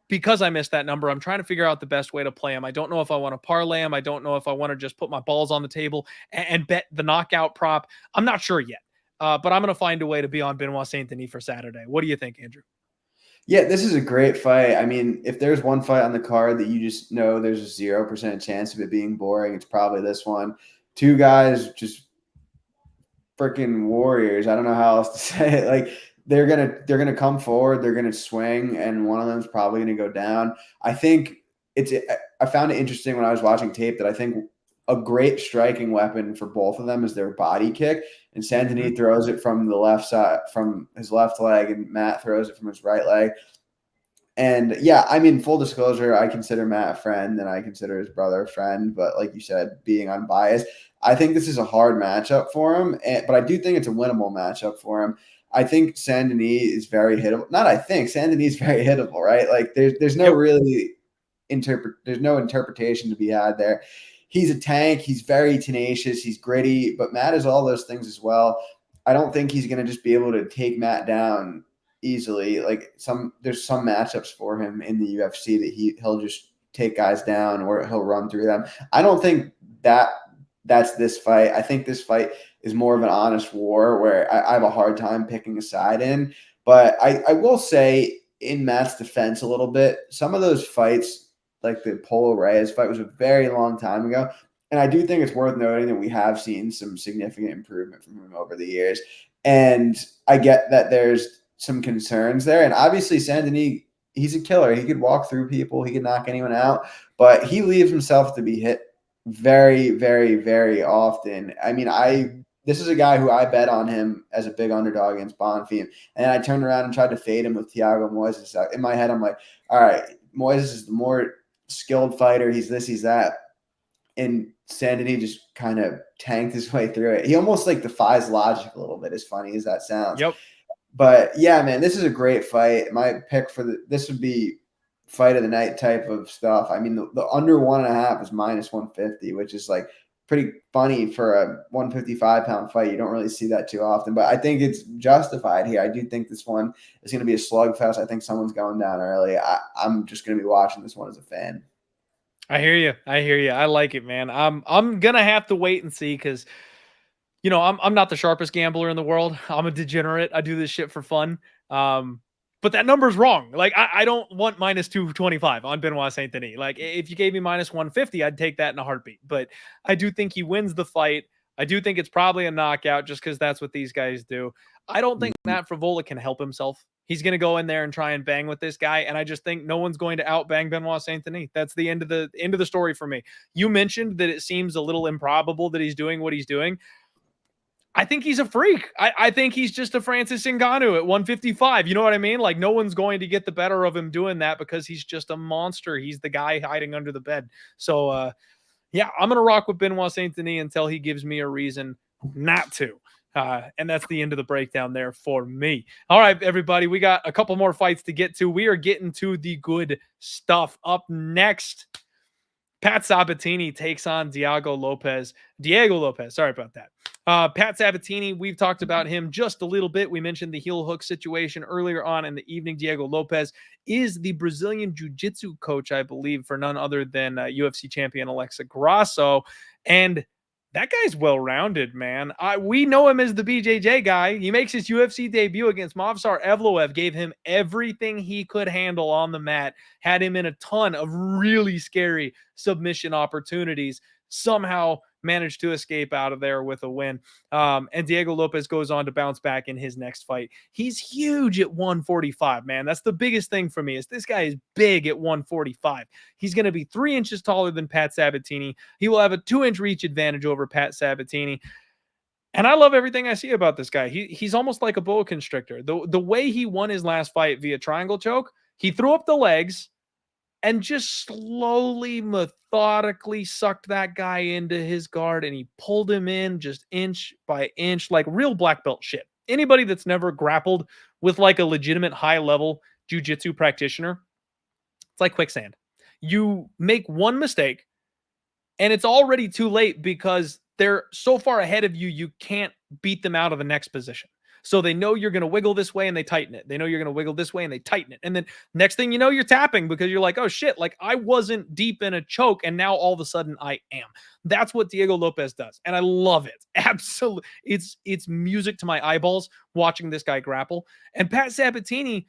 because I missed that number. I'm trying to figure out the best way to play him. I don't know if I want to parlay him. I don't know if I want to just put my balls on the table and bet the knockout prop. I'm not sure yet, but I'm going to find a way to be on Benoit Saint-Denis for Saturday. What do you think, Andrew? Yeah, this is a great fight. I mean, if there's one fight on the card that you just know there's a 0% chance of it being boring, it's probably this one. Two guys just freaking warriors. I don't know how else to say it. Like they're gonna come forward, they're gonna swing, and one of them is probably gonna go down. I think I found it interesting when I was watching tape that I think a great striking weapon for both of them is their body kick. And Saint-Denis throws it from the left side, from his left leg, and Matt throws it from his right leg. And yeah, I mean, full disclosure, I consider Matt a friend and I consider his brother a friend. But like you said, being unbiased, I think this is a hard matchup for him. But I do think it's a winnable matchup for him. I think Saint-Denis is very hittable. Not I think, Saint-Denis is very hittable, right? Like there's no really there's no interpretation to be had there. He's a tank. He's very tenacious. He's gritty. But Matt is all those things as well. I don't think he's going to just be able to take Matt down easily. Like there's some matchups for him in the UFC that he'll just take guys down or he'll run through them. I don't think that's this fight. I think this fight is more of an honest war where I have a hard time picking a side in. But I will say, in Matt's defense a little bit, some of those fights, like the Polo Reyes fight, was a very long time ago. And I do think it's worth noting that we have seen some significant improvement from him over the years. And I get that there's some concerns there. And obviously, Saint-Denis, he's a killer. He could walk through people. He could knock anyone out. But he leaves himself to be hit very, very, very often. I mean, this is a guy who I bet on him as a big underdog against Bonfim. And I turned around and tried to fade him with Thiago Moises. In my head, I'm like, all right, Moises is the more skilled fighter. He's this, he's that. And Saint-Denis just kind of tanked his way through it. He almost like defies logic a little bit, as funny as that sounds. Yep. But yeah, man, this is a great fight. My pick for this would be fight of the night type of stuff. I mean, the under 1.5 is -150, which is like pretty funny for a 155-pound fight. You don't really see that too often, but I think it's justified here. I do think this one is going to be a slugfest. I think someone's going down early. I'm just going to be watching this one as a fan. I hear you. I like it, man. I'm gonna have to wait and see because I'm not the sharpest gambler in the world. I'm a degenerate. I do this shit for fun. But that number's wrong. Like I don't want -225 on Benoit Saint-Denis. Like if you gave me -150, I'd take that in a heartbeat. But I do think he wins the fight. I do think it's probably a knockout just because that's what these guys do. I don't think Matt Frevola can help himself. He's going to go in there and try and bang with this guy. And I just think no one's going to outbang Benoit Saint-Denis. That's the end of the story for me. You mentioned that it seems a little improbable that he's doing what he's doing. I think he's a freak. I think he's just a Francis Ngannou at 155. You know what I mean? Like no one's going to get the better of him doing that because he's just a monster. He's the guy hiding under the bed. So, yeah, I'm going to rock with Benoit Saint-Denis until he gives me a reason not to. And that's the end of the breakdown there for me. All right, everybody, we got a couple more fights to get to. We are getting to the good stuff. Up next, Pat Sabatini takes on Diego Lopes. Sorry about that. Pat Sabatini, we've talked about him just a little bit. We mentioned the heel hook situation earlier on in the evening. Diego Lopes is the Brazilian jiu-jitsu coach, I believe, for none other than UFC champion Alexa Grasso. And that guy's well-rounded, man. We know him as the BJJ guy. He makes his UFC debut against Movsar Evloev, gave him everything he could handle on the mat, had him in a ton of really scary submission opportunities, somehow managed to escape out of there with a win. And Diego Lopes goes on to bounce back in his next fight. He's huge at 145, man. That's the biggest thing for me is this guy is big at 145. He's going to be 3 inches taller than Pat Sabatini. He will have a 2-inch reach advantage over Pat Sabatini. And I love everything I see about this guy. He's almost like a boa constrictor. The way he won his last fight via triangle choke, he threw up the legs and just slowly, methodically sucked that guy into his guard, and he pulled him in just inch by inch, like real black belt shit. Anybody that's never grappled with like a legitimate high-level jiu-jitsu practitioner, it's like quicksand. You make one mistake, And it's already too late because they're so far ahead of you, you can't beat them out of the next position. So they know you're going to wiggle this way and they tighten it. They know you're going to wiggle this way and they tighten it. And then next thing you know, you're tapping because you're like, oh shit, like I wasn't deep in a choke and now all of a sudden I am. That's what Diego Lopes does. And I love it. Absolutely. It's music to my eyeballs watching this guy grapple. And Pat Sabatini,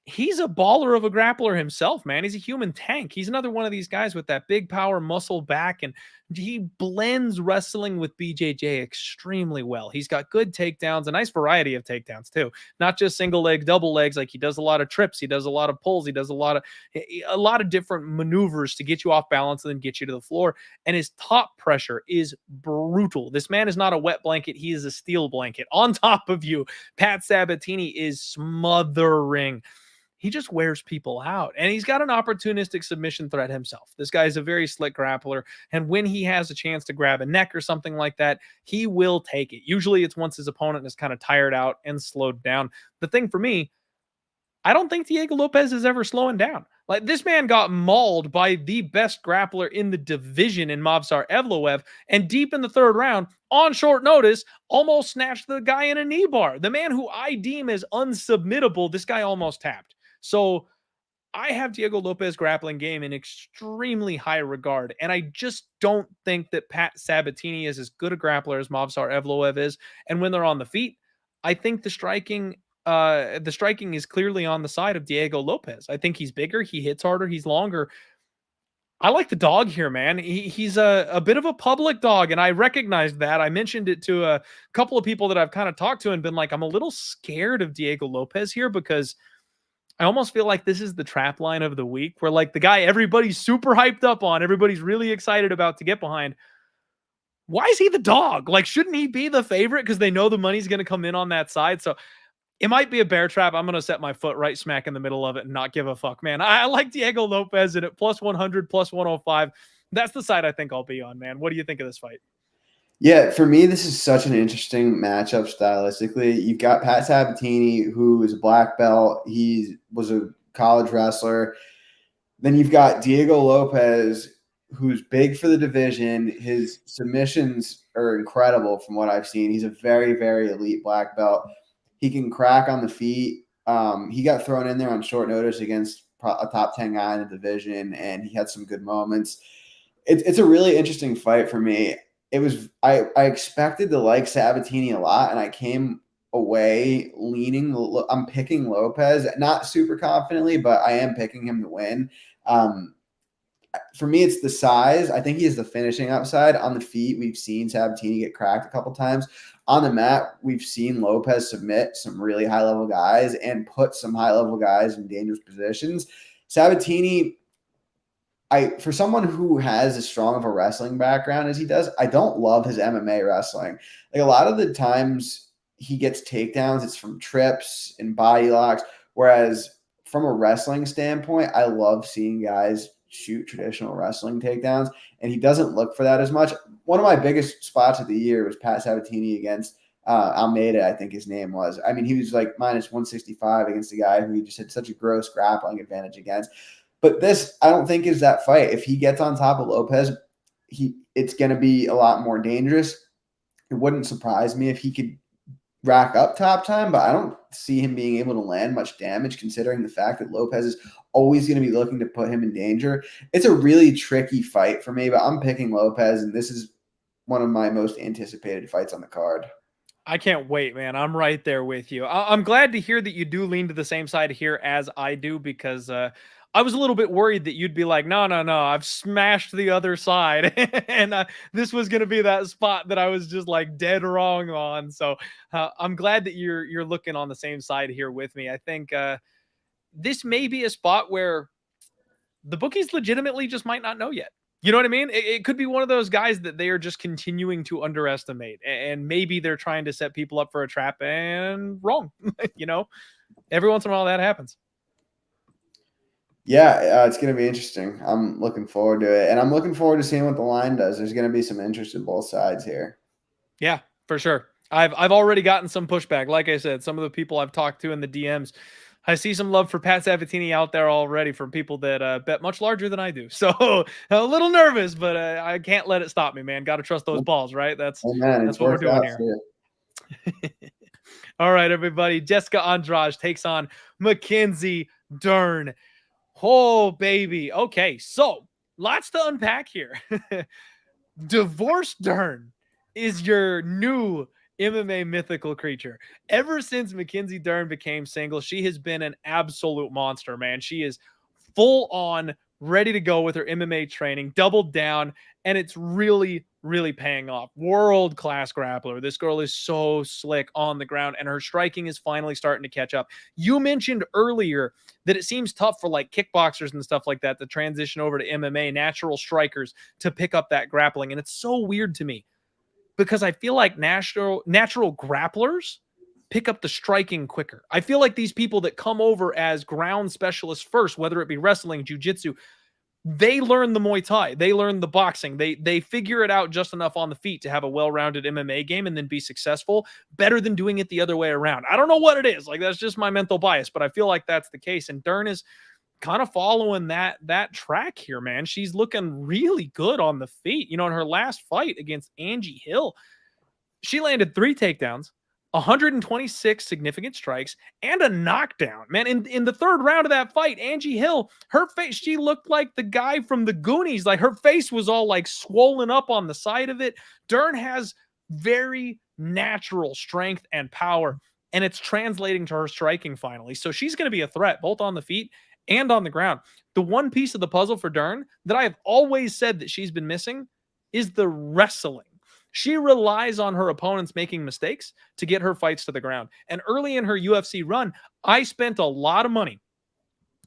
he's a baller of a grappler himself, man. He's a human tank. He's another one of these guys with that big power muscle back, and he blends wrestling with BJJ extremely well. He's got good takedowns, a nice variety of takedowns too. Not just single leg, double legs. Like he does a lot of trips, he does a lot of pulls, he does a lot of different maneuvers to get you off balance and then get you to the floor. And his top pressure is brutal. This man is not a wet blanket, he is a steel blanket. On top of you, Pat Sabatini is smothering. He just wears people out, and he's got an opportunistic submission threat himself. This guy is a very slick grappler, and when he has a chance to grab a neck or something like that, he will take it. Usually it's once his opponent is kind of tired out and slowed down. The thing for me, I don't think Diego Lopes is ever slowing down. Like this man got mauled by the best grappler in the division in Movsar Evloev, and deep in the third round, on short notice, almost snatched the guy in a knee bar. The man who I deem as unsubmittable, this guy almost tapped. So I have Diego Lopes' grappling game in extremely high regard, and I just don't think that Pat Sabatini is as good a grappler as Movsar Evloev is. And when they're on the feet, I think the striking is clearly on the side of Diego Lopes. I think he's bigger, he hits harder, he's longer. I like the dog here, man. He's a bit of a public dog, and I recognized that. I mentioned it to a couple of people that I've kind of talked to and been like, I'm a little scared of Diego Lopes here because I almost feel like this is the trap line of the week where like the guy everybody's super hyped up on, everybody's really excited about to get behind. Why is he the dog? Like, shouldn't he be the favorite because they know the money's going to come in on that side? So it might be a bear trap. I'm going to set my foot right smack in the middle of it and not give a fuck, man. I like Diego Lopes and at plus 100, plus 105. That's the side I think I'll be on, man. What do you think of this fight? Yeah, for me, this is such an interesting matchup stylistically. You've got Pat Sabatini, who is a black belt. He was a college wrestler. Then you've got Diego Lopes, who's big for the division. His submissions are incredible from what I've seen. He's a very, very elite black belt. He can crack on the feet. He got thrown in there on short notice against a top 10 guy in the division, and he had some good moments. It's a really interesting fight for me. I expected to like Sabatini a lot, and I came away leaning. I'm picking Lopes, not super confidently, but I am picking him to win. For me, it's the size. I think he has the finishing upside. On the feet, we've seen Sabatini get cracked a couple times. On the mat, we've seen Lopes submit some really high-level guys and put some high-level guys in dangerous positions. Sabatini, for someone who has as strong of a wrestling background as he does, I don't love his MMA wrestling. Like a lot of the times he gets takedowns, it's from trips and body locks. Whereas from a wrestling standpoint, I love seeing guys shoot traditional wrestling takedowns, and he doesn't look for that as much. One of my biggest spots of the year was Pat Sabatini against Almeida, I think his name was. I mean, he was like minus 165 against a guy who he just had such a gross grappling advantage against. But this, I don't think, is that fight. If he gets on top of Lopes, it's going to be a lot more dangerous. It wouldn't surprise me if he could rack up top time, but I don't see him being able to land much damage considering the fact that Lopes is always going to be looking to put him in danger. It's a really tricky fight for me, but I'm picking Lopes, and this is one of my most anticipated fights on the card. I can't wait, man. I'm right there with you. I'm glad to hear that you do lean to the same side here as I do because I was a little bit worried that you'd be like, no, I've smashed the other side. And this was going to be that spot that I was just like dead wrong on. So I'm glad that you're looking on the same side here with me. I think this may be a spot where the bookies legitimately just might not know yet. You know what I mean? It could be one of those guys that they are just continuing to underestimate, and maybe they're trying to set people up for a trap and wrong. You know, every once in a while that happens. Yeah, it's going to be interesting. I'm looking forward to it, and I'm looking forward to seeing what the line does. There's going to be some interest in both sides here. Yeah, for sure. I've already gotten some pushback. Like I said, some of the people I've talked to in the DMs, I see some love for Pat Sabatini out there already from people that bet much larger than I do. So a little nervous, but I can't let it stop me, man. Got to trust those balls, right? That's it's what we're worked doing out here. for you. All right, everybody. Jessica Andrade takes on Mackenzie Dern. Oh, baby. Okay, so lots to unpack here. Divorce Dern is your new MMA mythical creature. Ever since Mackenzie Dern became single, she has been an absolute monster, man. She is full on ready to go with her MMA training, doubled down, and it's really, really paying off. World-class grappler. This girl is so slick on the ground, and her striking is finally starting to catch up. You mentioned earlier that it seems tough for like kickboxers and stuff like that to transition over to MMA, natural strikers, to pick up that grappling. And it's so weird to me because I feel like natural grapplers pick up the striking quicker. I feel like these people that come over as ground specialists first, whether it be wrestling, jiu-jitsu, they learn the Muay Thai, they learn the boxing, they figure it out just enough on the feet to have a well-rounded MMA game and then be successful, better than doing it the other way around. I don't know what it is. Like, that's just my mental bias, but I feel like that's the case. And Dern is kind of following that track here, man. She's looking really good on the feet. In her last fight against Angie Hill, she landed 3 takedowns, 126 significant strikes, and a knockdown. Man, in the third round of that fight, Angie Hill, her face, she looked like the guy from the Goonies. Like, her face was all like swollen up on the side of it. Dern has very natural strength and power, and it's translating to her striking finally. So she's going to be a threat both on the feet and on the ground. The one piece of the puzzle for Dern that I have always said that she's been missing is the wrestling. She relies on her opponents making mistakes to get her fights to the ground. And early in her UFC run, I spent a lot of money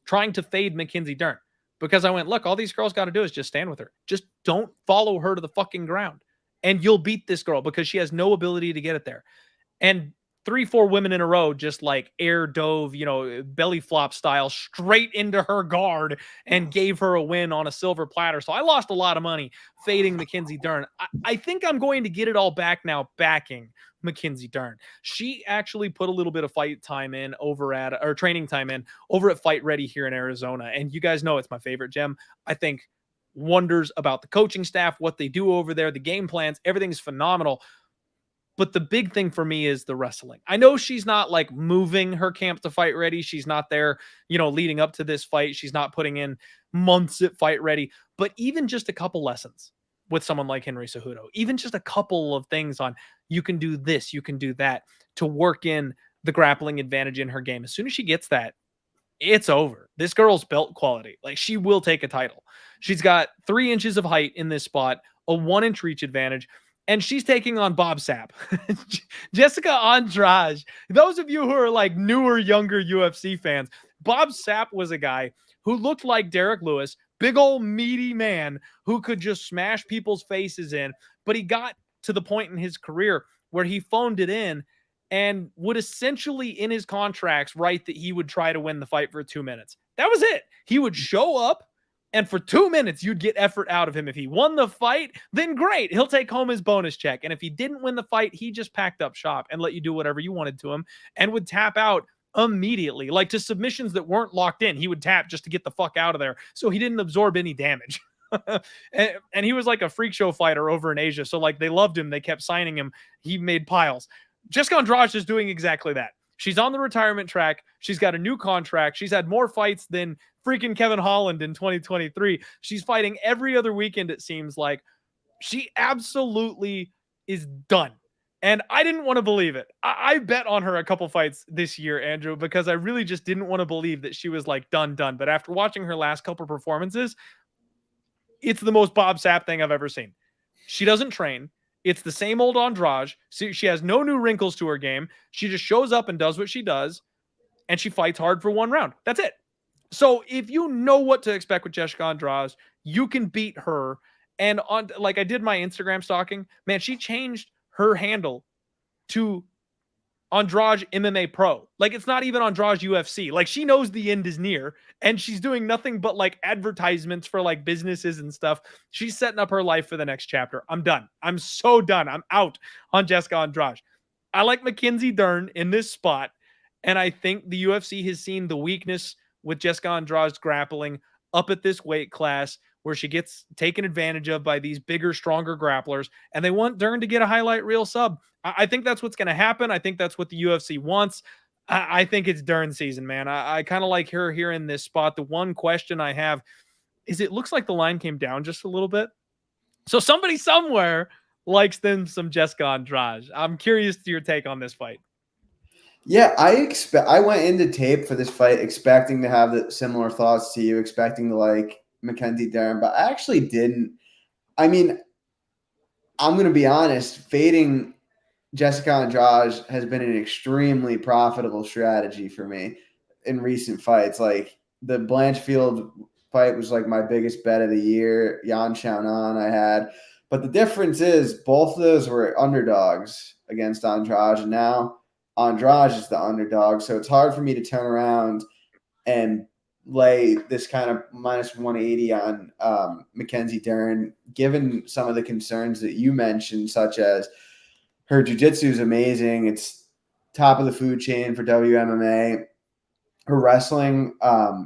trying to fade Mackenzie Dern because I went, look, all these girls got to do is just stand with her. Just don't follow her to the fucking ground. And you'll beat this girl because she has no ability to get it there. And 3-4 women in a row just like air dove, belly flop style straight into her guard and gave her a win on a silver platter. So I lost a lot of money fading Mackenzie Dern. I think I'm going to get it all back now backing Mackenzie Dern. She actually put a little bit of training time in over at Fight Ready here in Arizona. And you guys know it's my favorite gym. I think wonders about the coaching staff, what they do over there, the game plans, everything's phenomenal. But the big thing for me is the wrestling. I know she's not like moving her camp to Fight Ready. She's not there, leading up to this fight. She's not putting in months at Fight Ready. But even just a couple lessons with someone like Henry Cejudo, even just a couple of things on you can do this, you can do that to work in the grappling advantage in her game. As soon as she gets that, it's over. This girl's belt quality. Like, she will take a title. She's got 3 inches of height in this spot, a 1-inch reach advantage. And she's taking on Bob Sapp. Jessica Andrade. Those of you who are like newer, younger UFC fans, Bob Sapp was a guy who looked like Derek Lewis, big old meaty man who could just smash people's faces in. But he got to the point in his career where he phoned it in and would essentially in his contracts write that he would try to win the fight for 2 minutes. That was it. He would show up, and for 2 minutes, you'd get effort out of him. If he won the fight, then great. He'll take home his bonus check. And if he didn't win the fight, he just packed up shop and let you do whatever you wanted to him and would tap out immediately. Like, to submissions that weren't locked in, he would tap just to get the fuck out of there so he didn't absorb any damage. and he was like a freak show fighter over in Asia. So, like, they loved him. They kept signing him. He made piles. Jessica Andrade is doing exactly that. She's on the retirement track. She's got a new contract. She's had more fights than freaking Kevin Holland in 2023. She's fighting every other weekend, it seems like. She absolutely is done. And I didn't want to believe it. I bet on her a couple fights this year, Andrew, because I really just didn't want to believe that she was like done. But after watching her last couple performances, it's the most Bob Sapp thing I've ever seen. She doesn't train. It's the same old Andrade. She has no new wrinkles to her game. She just shows up and does what she does, and she fights hard for 1 round. That's it. So if you know what to expect with Jessica Andrade, you can beat her. And like, I did my Instagram stalking, man, she changed her handle to Andrade MMA Pro. Like, it's not even Andrade UFC. Like, she knows the end is near, and she's doing nothing but like advertisements for like businesses and stuff. She's setting up her life for the next chapter. I'm done. I'm so done. I'm out on Jessica Andrade. I like Mackenzie Dern in this spot. And I think the UFC has seen the weakness with Jessica Andrade's grappling up at this weight class where she gets taken advantage of by these bigger, stronger grapplers, and they want Dern to get a highlight reel sub. I think that's what's going to happen. I think that's what the UFC wants. I think it's Dern season, man. I kind of like her here in this spot. The one question I have is it looks like the line came down just a little bit. So somebody somewhere likes them some Jessica Andrade. I'm curious to your take on this fight. Yeah, I went into tape for this fight expecting to have the similar thoughts to you, expecting to like Mackenzie Dern, but I actually didn't. I mean, I'm going to be honest, fading Jessica Andrade has been an extremely profitable strategy for me in recent fights. Like the Blanchfield fight was like my biggest bet of the year. Yan Xiaonan I had. But the difference is both of those were underdogs against Andrade, and now Andrade is the underdog. So it's hard for me to turn around and lay this kind of minus 180 on Mackenzie Dern, given some of the concerns that you mentioned, such as her jiu-jitsu is amazing. It's top of the food chain for WMMA. Her wrestling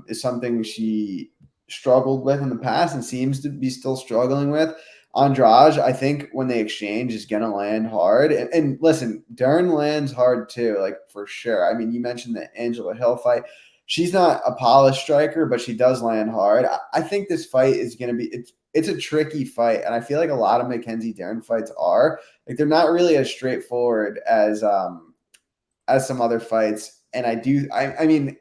is something she struggled with in the past and seems to be still struggling with. Andrade, I think when they exchange, is going to land hard. And listen, Dern lands hard too, like for sure. I mean, you mentioned the Angela Hill fight. She's not a polished striker, but she does land hard. I think this fight is going to be it's a tricky fight, and I feel like a lot of Mackenzie Dern fights are. Like they're not really as straightforward as some other fights. And I mean,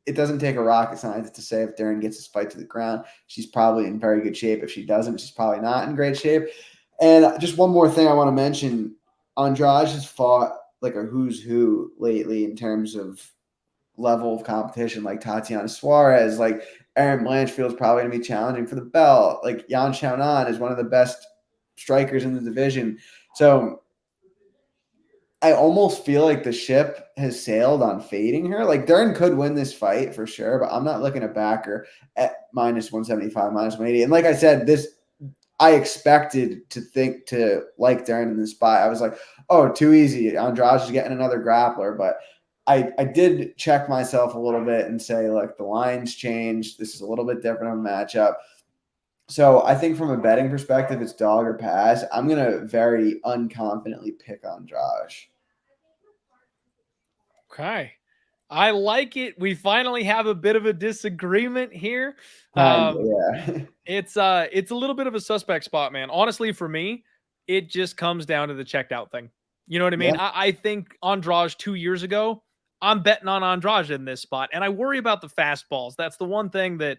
it doesn't take a rocket scientist to say if Dern gets this fight to the ground, she's probably in very good shape. If she doesn't, she's probably not in great shape. And just one more thing I want to mention, Andrade has fought like a who's who lately in terms of level of competition, like Tatiana Suarez, like Erin Blanchfield is probably going to be challenging for the belt. Like Yan Xiaonan is one of the best strikers in the division. So I almost feel like the ship has sailed on fading her. Like Dern could win this fight for sure, but I'm not looking to back her at minus 175, minus 180. And like I said, I expected to like Dern in this spot. I was like, oh, too easy. Andrade is getting another grappler. But I did check myself a little bit and say, like, the line's changed. This is a little bit different of a matchup. So I think from a betting perspective, it's dog or pass. I'm going to very unconfidently pick Andrade. Okay. I like it. We finally have a bit of a disagreement here. Yeah. It's a little bit of a suspect spot, man. Honestly, for me, it just comes down to the checked out thing. You know what I mean? Yeah. I think Andrade 2 years ago, I'm betting on Andrade in this spot. And I worry about the fastballs. That's the one thing that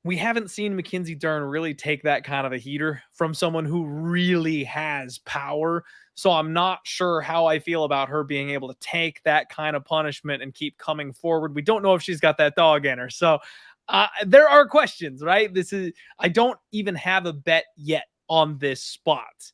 we haven't seen Mackenzie Dern really take that kind of a heater from someone who really has power. So I'm not sure how I feel about her being able to take that kind of punishment and keep coming forward. We don't know if she's got that dog in her. So there are questions, right? I don't even have a bet yet on this spot.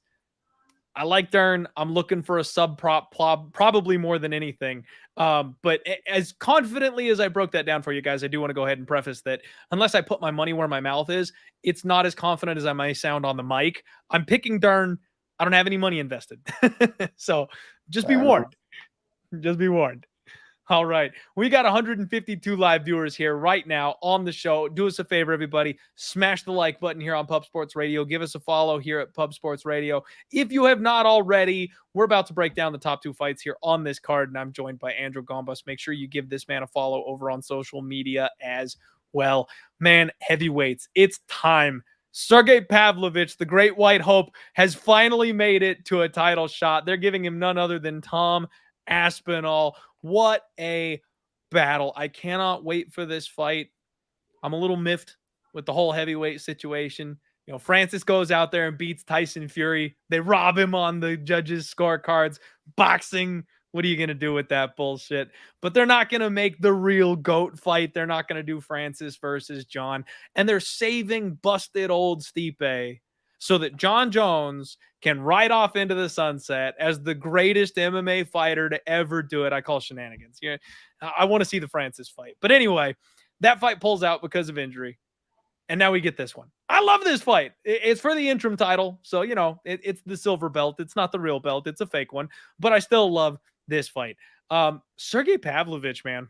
I like Dern. I'm looking for a sub prop, probably more than anything. But as confidently as I broke that down for you guys, I do want to go ahead and preface that unless I put my money where my mouth is, it's not as confident as I may sound on the mic. I'm picking Dern. I don't have any money invested. So just be warned. Just be warned. All right. We got 152 live viewers here right now on the show. Do us a favor, everybody. Smash the like button here on Pub Sports Radio. Give us a follow here at Pub Sports Radio. If you have not already, we're about to break down the top 2 fights here on this card, and I'm joined by Andrew Gombos. Make sure you give this man a follow over on social media as well. Man, heavyweights, it's time. Sergei Pavlovich, the great white hope, has finally made it to a title shot. They're giving him none other than Tom Aspinall. What a battle. I cannot wait for this fight. I'm a little miffed with the whole heavyweight situation. You know, Francis goes out there and beats Tyson Fury. They rob him on the judges' scorecards. Boxing, what are you going to do with that bullshit? But they're not going to make the real GOAT fight. They're not going to do Francis versus John. And they're saving busted old Stipe so that John Jones can ride off into the sunset as the greatest MMA fighter to ever do it. I call shenanigans. Yeah, I want to see the Francis fight. But anyway, that fight pulls out because of injury. And now we get this one. I love this fight. It's for the interim title. So, you know, it's the silver belt. It's not the real belt. It's a fake one. But I still love this fight. Sergei Pavlovich, man.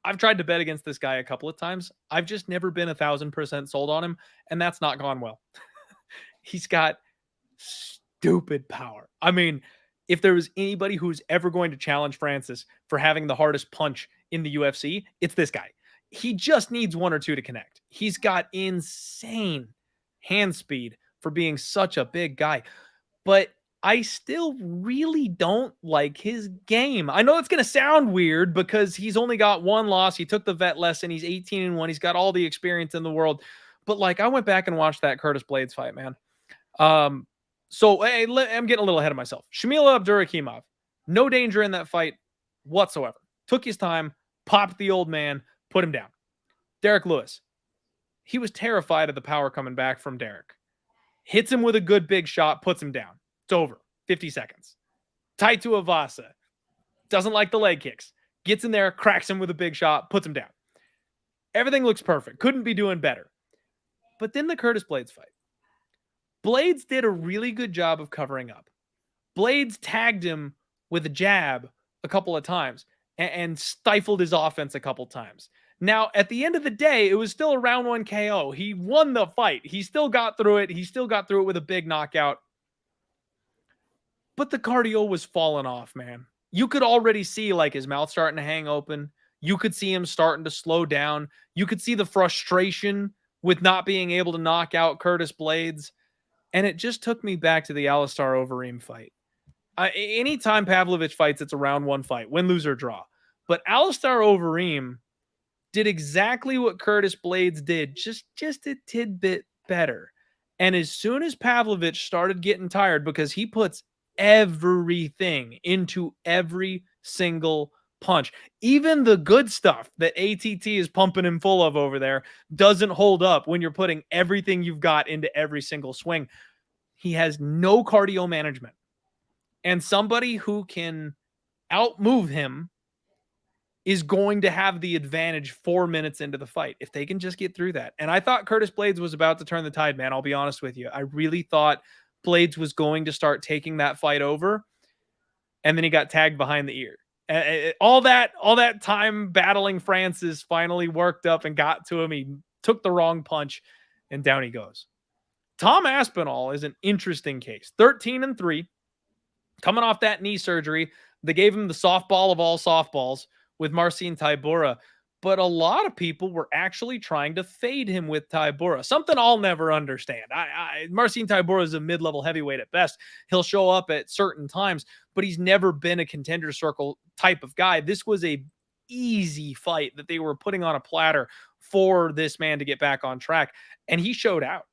I've tried to bet against this guy a couple of times. I've just never been 1,000% sold on him, and that's not gone well. He's got stupid power. I mean, if there was anybody who's ever going to challenge Francis for having the hardest punch in the UFC, it's this guy. He just needs one or two to connect. He's got insane hand speed for being such a big guy. But I still really don't like his game. I know it's going to sound weird because he's only got one loss. He took the vet lesson. He's 18-1. He's got all the experience in the world. But like, I went back and watched that Curtis Blades fight, man. So hey, I'm getting a little ahead of myself. Shamil Abdurakhimov, no danger in that fight whatsoever. Took his time, popped the old man, put him down. Derek Lewis, he was terrified of the power coming back from Derek. Hits him with a good big shot, puts him down. It's over. 50 seconds. Taito Avasa doesn't like the leg kicks. Gets in there, cracks him with a big shot, puts him down. Everything looks perfect. Couldn't be doing better. But then the Curtis Blades fight. Blades did a really good job of covering up. Blades tagged him with a jab a couple of times and stifled his offense a couple times. Now, at the end of the day, it was still a round 1 KO. He won the fight. He still got through it. He still got through it with a big knockout. But the cardio was falling off, man. You could already see like his mouth starting to hang open. You could see him starting to slow down. You could see the frustration with not being able to knock out Curtis Blades. And it just took me back to the Alistar Overeem fight. Anytime Pavlovich fights, it's a round 1 fight. Win, lose, or draw. But Alistar Overeem did exactly what Curtis Blades did, just a tidbit better. And as soon as Pavlovich started getting tired, because he puts everything into every single punch, even the good stuff that ATT is pumping him full of over there doesn't hold up when you're putting everything you've got into every single swing. He has no cardio management. And somebody who can outmove him is going to have the advantage 4 minutes into the fight if they can just get through that. And I thought Curtis Blades was about to turn the tide, man. I'll be honest with you. I really thought Blades was going to start taking that fight over, and then he got tagged behind the ear. All that time battling Francis finally worked up and got to him. He took the wrong punch, and down he goes. Tom Aspinall is an interesting case. 13-3, coming off that knee surgery. They gave him the softball of all softballs with Marcin Tybura, but a lot of people were actually trying to fade him with Tybura. Something I'll never understand. Marcin Tybura is a mid-level heavyweight at best. He'll show up at certain times, but he's never been a contender circle type of guy. This was a easy fight that they were putting on a platter for this man to get back on track, and he showed out.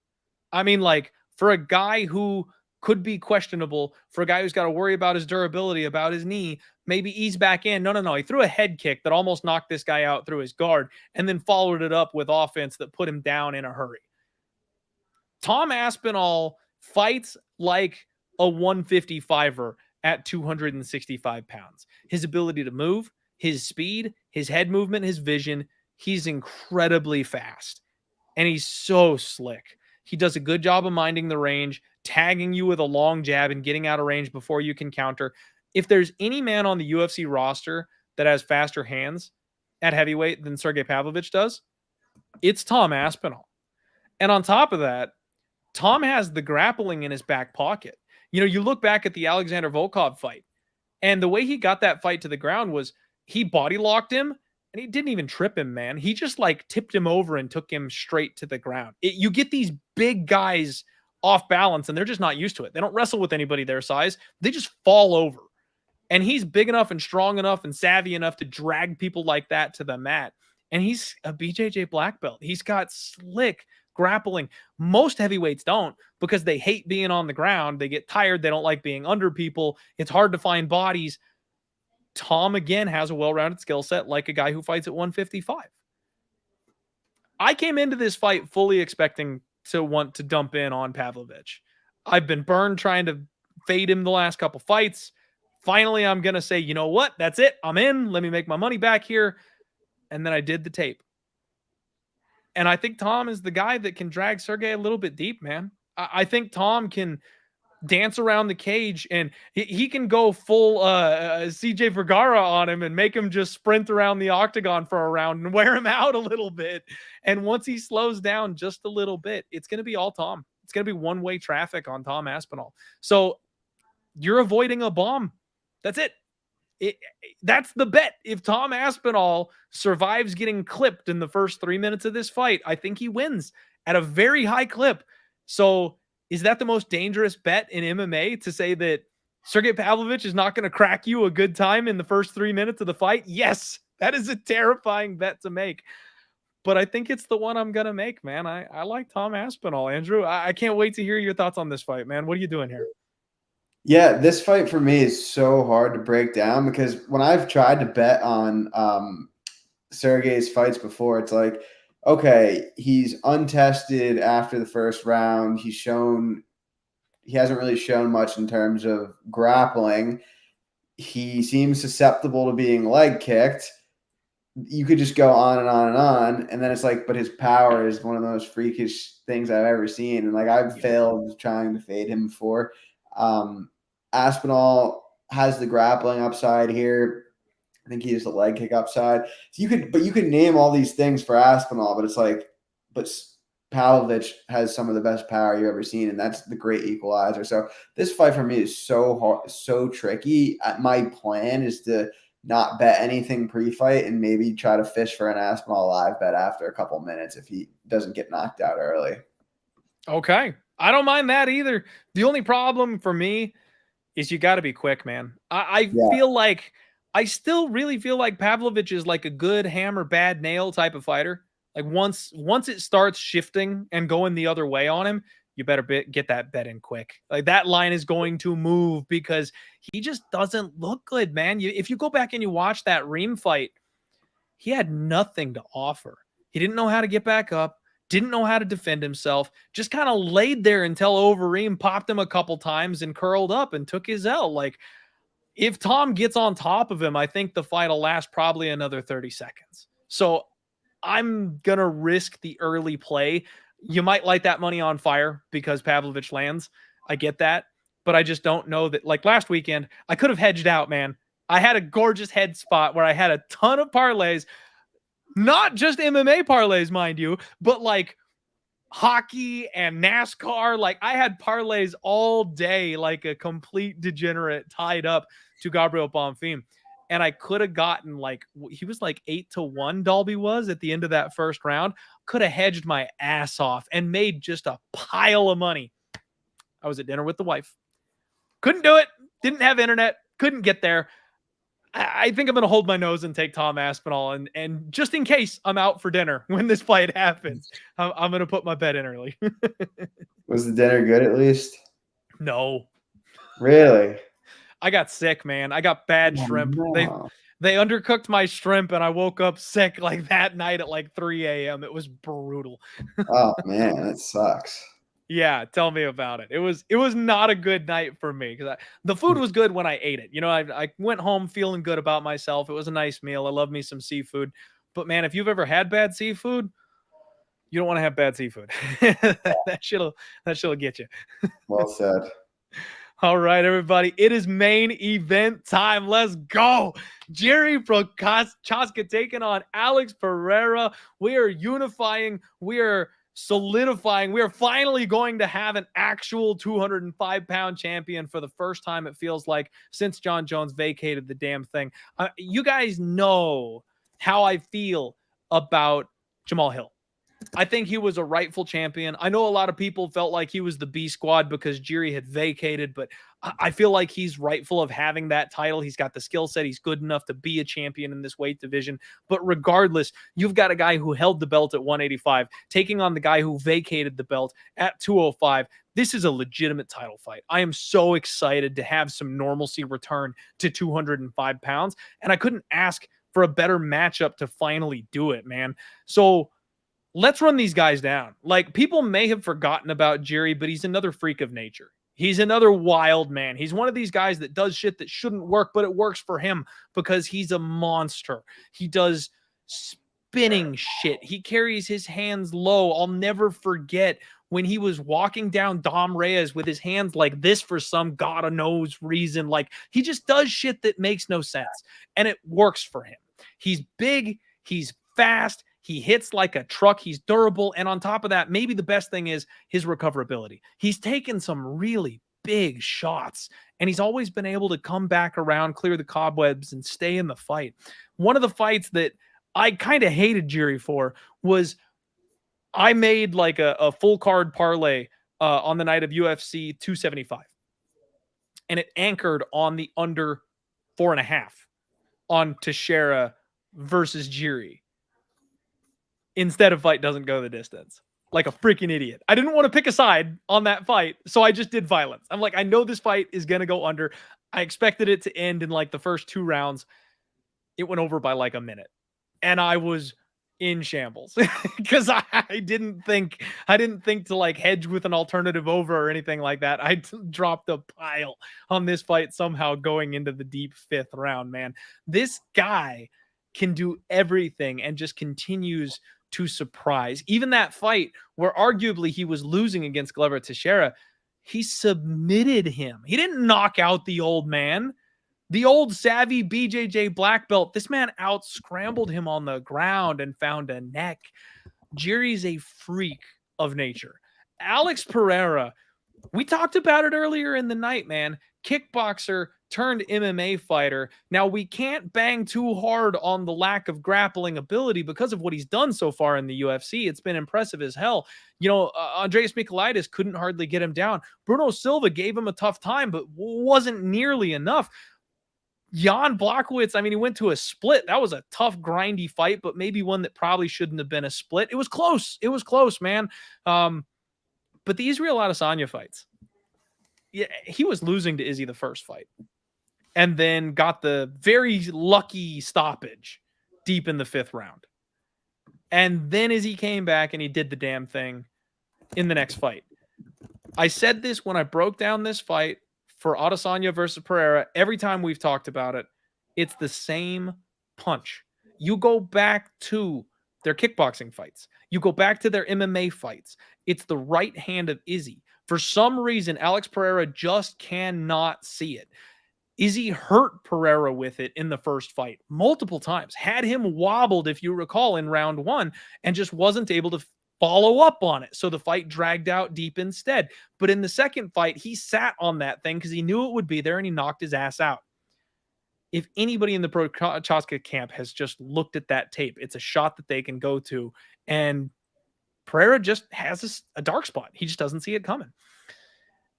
I mean, like, for a guy who could be questionable, for a guy who's got to worry about his durability, about his knee, maybe ease back in. No. He threw a head kick that almost knocked this guy out through his guard and then followed it up with offense that put him down in a hurry. Tom Aspinall fights like a 155er at 265 pounds. His ability to move, his speed, his head movement, his vision, he's incredibly fast. And he's so slick. He does a good job of minding the range, tagging you with a long jab and getting out of range before you can counter. If there's any man on the UFC roster that has faster hands at heavyweight than Sergei Pavlovich does, it's Tom Aspinall. And on top of that, Tom has the grappling in his back pocket. You know, you look back at the Alexander Volkov fight, and the way he got that fight to the ground was he body locked him, and he didn't even trip him, man. He just like tipped him over and took him straight to the ground. You get these big guys off balance, and they're just not used to it. They don't wrestle with anybody their size. They just fall over. And he's big enough and strong enough and savvy enough to drag people like that to the mat. And he's a BJJ black belt. He's got slick grappling. Most heavyweights don't, because they hate being on the ground. They get tired. They don't like being under people. It's hard to find bodies. Tom, again, has a well-rounded skill set like a guy who fights at 155. I came into this fight fully expecting to want to dump in on Pavlovich. I've been burned trying to fade him the last couple fights. Finally, I'm going to say, you know what? That's it. I'm in. Let me make my money back here. And then I did the tape. And I think Tom is the guy that can drag Sergei a little bit deep, man. I think Tom can dance around the cage, and he can go full CJ Vergara on him and make him just sprint around the octagon for a round and wear him out a little bit. And once he slows down just a little bit, it's going to be all Tom. It's going to be one-way traffic on Tom Aspinall. So you're avoiding a bomb. That's it. That's the bet. If Tom Aspinall survives getting clipped in the first 3 minutes of this fight, I think he wins at a very high clip. So is that the most dangerous bet in MMA, to say that Sergei Pavlovich is not going to crack you a good time in the first 3 minutes of the fight? Yes, that is a terrifying bet to make. But I think it's the one I'm going to make, man. I like Tom Aspinall, Andrew. I can't wait to hear your thoughts on this fight, man. What are you doing here? Yeah, this fight for me is so hard to break down, because when I've tried to bet on Sergei's fights before, it's like, okay, he's untested after the first round. He hasn't really shown much in terms of grappling. He seems susceptible to being leg kicked. You could just go on and on and on. And then it's like, but his power is one of the most freakish things I've ever seen. And like, I've failed trying to fade him before. Aspinall has the grappling upside here. I think he has the leg kick upside. So you could name all these things for Aspinall, but it's like, but Pavlovich has some of the best power you've ever seen, and that's the great equalizer. So this fight for me is so hard, so tricky. My plan is to not bet anything pre-fight and maybe try to fish for an Aspinall live bet after a couple minutes if he doesn't get knocked out early. Okay. I don't mind that either. The only problem for me is you got to be quick, man. I feel like, I still really feel like Pavlovich is like a good hammer, bad nail type of fighter. Like once it starts shifting and going the other way on him, you better get that bet in quick. Like that line is going to move, because he just doesn't look good, man. If you go back and you watch that Reem fight, he had nothing to offer. He didn't know how to get back up, didn't know how to defend himself, just kind of laid there until Overeem popped him a couple times and curled up and took his L. Like, if Tom gets on top of him, I think the fight will last probably another 30 seconds. So I'm going to risk the early play. You might light that money on fire because Pavlovich lands. I get that. But I just don't know that. Like last weekend, I could have hedged out, man. I had a gorgeous head spot where I had a ton of parlays, not just MMA parlays, mind you, but like hockey and NASCAR. Like I had parlays all day, like a complete degenerate, tied up to Gabriel Bonfim. And I could have gotten like, he was like 8-1, Dalby was at the end of that first round. Could have hedged my ass off and made just a pile of money. I was at dinner with the wife. Couldn't do it. Didn't have internet. Couldn't get there. I think I'm going to hold my nose and take Tom Aspinall. And just in case I'm out for dinner when this fight happens, I'm going to put my bet in early. Was the dinner good at least? No. Really? I got sick, man. I got bad shrimp. No. They undercooked my shrimp, and I woke up sick like that night at like 3 a.m. It was brutal. Oh man, that sucks. Yeah, tell me about it. It was not a good night for me, because the food was good when I ate it. You know, I went home feeling good about myself. It was a nice meal. I love me some seafood. But man, if you've ever had bad seafood, you don't want to have bad seafood. that shit'll get you. Well said. All right, everybody. It is main event time. Let's go. Jerry Prochazka taking on Alex Pereira. We are unifying. We are solidifying. We are finally going to have an actual 205-pound champion for the first time, it feels like, since John Jones vacated the damn thing. You guys know how I feel about Jamall Hill. I think he was a rightful champion. I know a lot of people felt like he was the B squad because Jiri had vacated, but I feel like he's rightful of having that title. He's got the skill set. He's good enough to be a champion in this weight division. But regardless, you've got a guy who held the belt at 185, taking on the guy who vacated the belt at 205. This is a legitimate title fight. I am so excited to have some normalcy return to 205 pounds, and I couldn't ask for a better matchup to finally do it, man. So let's run these guys down. Like, people may have forgotten about Jiri, but he's another freak of nature. He's another wild man. He's one of these guys that does shit that shouldn't work, but it works for him because he's a monster. He does spinning shit. He carries his hands low. I'll never forget when he was walking down Dom Reyes with his hands like this for some God knows reason. Like, he just does shit that makes no sense, and it works for him. He's big, he's fast, he hits like a truck, he's durable, and on top of that, maybe the best thing is his recoverability. He's taken some really big shots, and he's always been able to come back around, clear the cobwebs, and stay in the fight. One of the fights that I kind of hated Jiri for was I made like a full card parlay on the night of UFC 275, and it anchored on the under 4.5 on Teixeira versus Jiri instead of fight doesn't go the distance. Like a freaking idiot. I didn't want to pick a side on that fight, so I just did violence. I'm like, I know this fight is going to go under. I expected it to end in like the first 2 rounds. It went over by like a minute, and I was in shambles because I didn't think to like hedge with an alternative over or anything like that. I dropped a pile on this fight somehow going into the deep 5th round, man. This guy can do everything and just continues to surprise. Even that fight where arguably he was losing against Glover Teixeira, he submitted him. He didn't knock out the old man. The old savvy BJJ black belt, this man out scrambled him on the ground and found a neck. Jiri's a freak of nature. Alex Pereira, we talked about it earlier in the night, man. Kickboxer turned MMA fighter. Now, we can't bang too hard on the lack of grappling ability because of what he's done so far in the UFC. It's been impressive as hell. You know, Andreas Michailidis couldn't hardly get him down. Bruno Silva gave him a tough time, but wasn't nearly enough. Jan Blachowicz, I mean, he went to a split. That was a tough, grindy fight, but maybe one that probably shouldn't have been a split. It was close. It was close, man. But the Israel Adesanya fights, yeah, he was losing to Izzy the first fight and then got the very lucky stoppage deep in the 5th round. And then Izzy came back and he did the damn thing in the next fight. I said this when I broke down this fight for Adesanya versus Pereira. Every time we've talked about it, it's the same punch. You go back to their kickboxing fights. You go back to their MMA fights. It's the right hand of Izzy. For some reason, Alex Pereira just cannot see it. Izzy hurt Pereira with it in the first fight multiple times, had him wobbled, if you recall, in round 1, and just wasn't able to follow up on it. So the fight dragged out deep instead. But in the second fight, he sat on that thing because he knew it would be there and he knocked his ass out. If anybody in the Prochazka camp has just looked at that tape, it's a shot that they can go to. And Pereira just has a dark spot. He just doesn't see it coming.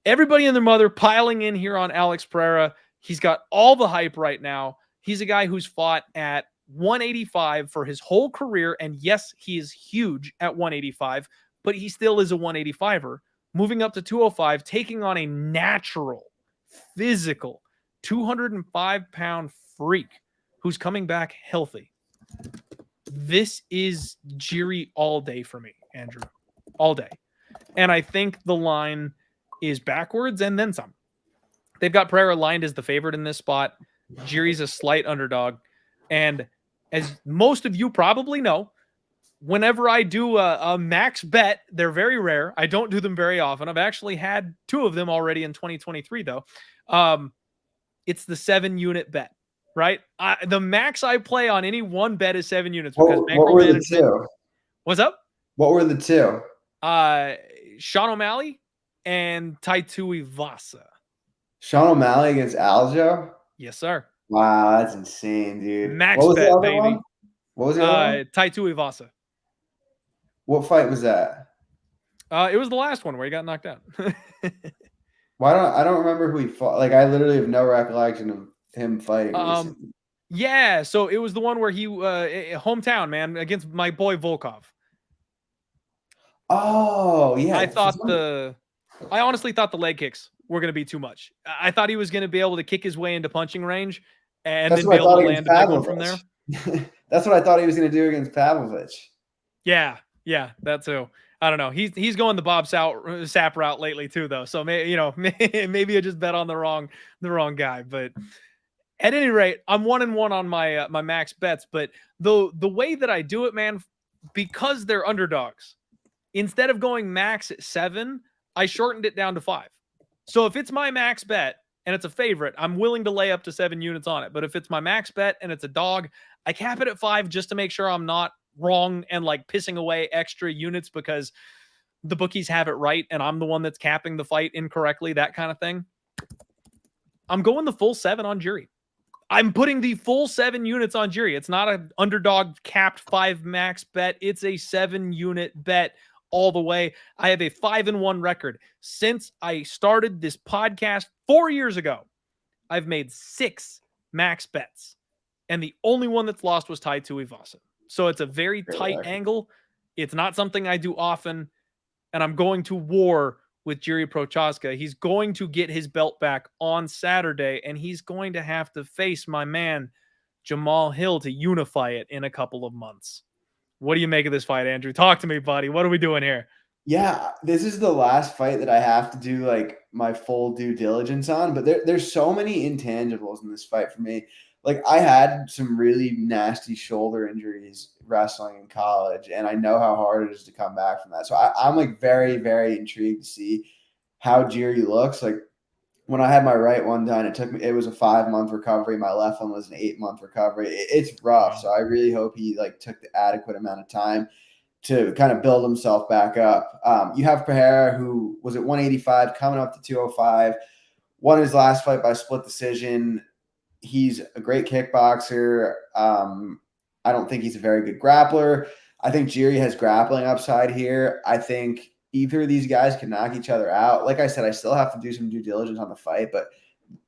Everybody and their mother piling in here on Alex Pereira. He's got all the hype right now. He's a guy who's fought at 185 for his whole career. And yes, he is huge at 185, but he still is a 185er. Moving up to 205, taking on a natural, physical, 205-pound freak who's coming back healthy. This is Jiri all day for me, Andrew. All day. And I think the line is backwards and then some. They've got Pereira lined as the favorite in this spot. Jiri's a slight underdog. And as most of you probably know, whenever I do a max bet, they're very rare. I don't do them very often. I've actually had 2 of them already in 2023, though. It's the 7-unit bet, right? The max I play on any one bet is 7 units. Because what were the 2? What's up? What were the 2? Sean O'Malley and Taitui Vasa. Sean O'Malley against Aljo? Yes, sir. Wow, that's insane, dude. Max bet, baby. One? What was the other one? Taitui Vasa. What fight was that? It was the last one where he got knocked out. I don't remember who he fought. Like, I literally have no recollection of him fighting recently. Yeah, so it was the one where he hometown, man, against my boy Volkov. Oh, yeah. I honestly thought the leg kicks were going to be too much. I thought he was going to be able to kick his way into punching range and then be able to land a big one from there. That's what I thought he was going to do against Pavlovich. Yeah, that too. I don't know. He's going the Bob Sapp route lately too, though. So maybe I just bet on the wrong guy. But At any rate, I'm 1-1 on my my max bets, but the way that I do it, man, because they're underdogs, instead of going max at 7, I shortened it down to 5. So if it's my max bet and it's a favorite, I'm willing to lay up to 7 units on it. But if it's my max bet and it's a dog, I cap it at 5 just to make sure I'm not wrong and like pissing away extra units because the bookies have it right and I'm the one that's capping the fight incorrectly, that kind of thing. I'm going the full 7 on Jury. I'm putting the full 7 units on Jury. It's not an underdog capped 5 max bet. It's a 7 unit bet all the way. I have a 5-1 record. Since I started this podcast 4 years ago, I've made 6 max bets. And the only one that's lost was tied to Ivasa. So it's a very tight angle. It's not something I do often. And I'm going to war with Jiří Prochazka. He's going to get his belt back on Saturday, and he's going to have to face my man, Jamall Hill, to unify it in a couple of months. What do you make of this fight, Andrew? Talk to me, buddy. What are we doing here? Yeah, this is the last fight that I have to do like my full due diligence on, but there's so many intangibles in this fight for me. Like I had some really nasty shoulder injuries wrestling in college, and I know how hard it is to come back from that. So I'm like very, very intrigued to see how Jiří looks. Like when I had my right one done, it was a 5-month recovery. My left one was an 8-month recovery. It's rough. So I really hope he like took the adequate amount of time to kind of build himself back up. You have Pereira, who was at 185, coming up to 205, won his last fight by split decision. He's a great kickboxer. I don't think he's a very good grappler. I think Jiří has grappling upside here. I think either of these guys can knock each other out. Like I said, I still have to do some due diligence on the fight, but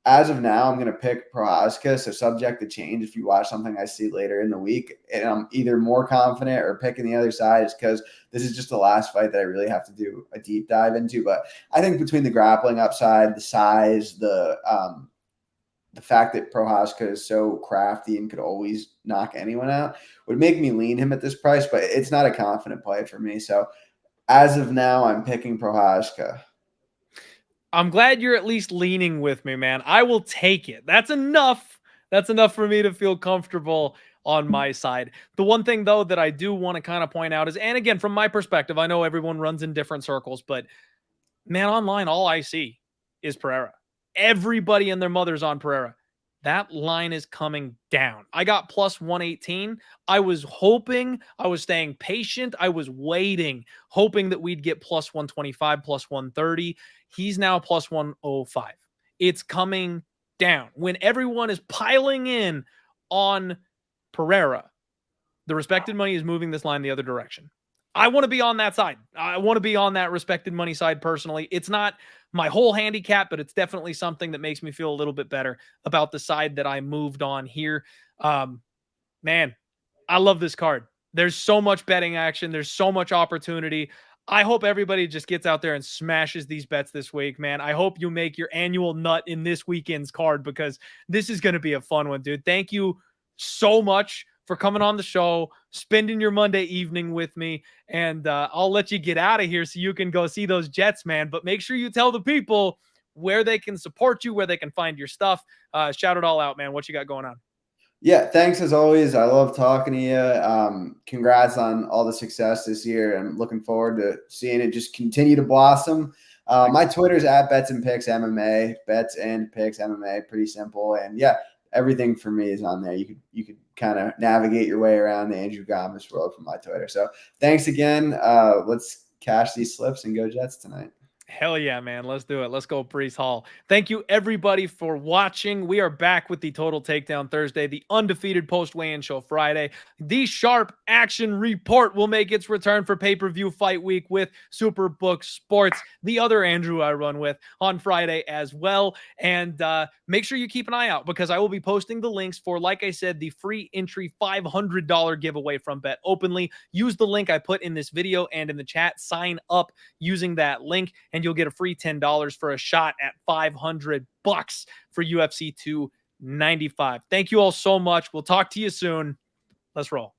as of now, I'm going to pick Prochazka, so subject to change if you watch something I see later in the week. And I'm either more confident or picking the other side is because this is just the last fight that I really have to do a deep dive into. But I think between the grappling upside, the size, the fact that Prochazka is so crafty and could always knock anyone out would make me lean him at this price, but it's not a confident play for me. So as of now, I'm picking Prochazka. I'm glad you're at least leaning with me, man. I will take it. That's enough. That's enough for me to feel comfortable on my side. The one thing, though, that I do want to kind of point out is, and again, from my perspective, I know everyone runs in different circles, but man, online, all I see is Pereira. Everybody and their mother's on Pereira. That line is coming down. I got plus 118. I was hoping, I was staying patient. I was waiting, hoping that we'd get plus 125, plus 130. He's now plus 105. It's coming down. When everyone is piling in on Pereira, the respected money is moving this line the other direction. I want to be on that side. I want to be on that respected money side personally. It's not my whole handicap, but it's definitely something that makes me feel a little bit better about the side that I moved on here. Man, I love this card. There's so much betting action. There's so much opportunity. I hope everybody just gets out there and smashes these bets this week, man. I hope you make your annual nut in this weekend's card because this is going to be a fun one, dude. Thank you so much for coming on the show, spending your Monday evening with me, and I'll let you get out of here so you can go see those Jets, man. But make sure you tell the people where they can support you, where they can find your stuff. Shout it all out, man. What you got going on? Yeah, thanks as always. I love talking to you. Congrats on all the success this year. I'm looking forward to seeing it just continue to blossom. My Twitter's at Bets and Picks MMA, Bets and Picks MMA. Pretty simple. And yeah, everything for me is on there. You could kind of navigate your way around the Andrew Gomes world from my Twitter. So thanks again. Let's cash these slips and go Jets tonight. Hell yeah, man. Let's do it. Let's go Brees Hall. Thank you, everybody, for watching. We are back with the Total Takedown Thursday, the undefeated post-weigh-in show Friday. The Sharp Action Report will make its return for pay-per-view fight week with Superbook Sports, the other Andrew I run with, on Friday as well. And make sure you keep an eye out because I will be posting the links for, like I said, the free entry $500 giveaway from Bet Openly. Use the link I put in this video and in the chat. Sign up using that link, and you'll get a free $10 for a shot at $500 for UFC 295. Thank you all so much. We'll talk to you soon. Let's roll.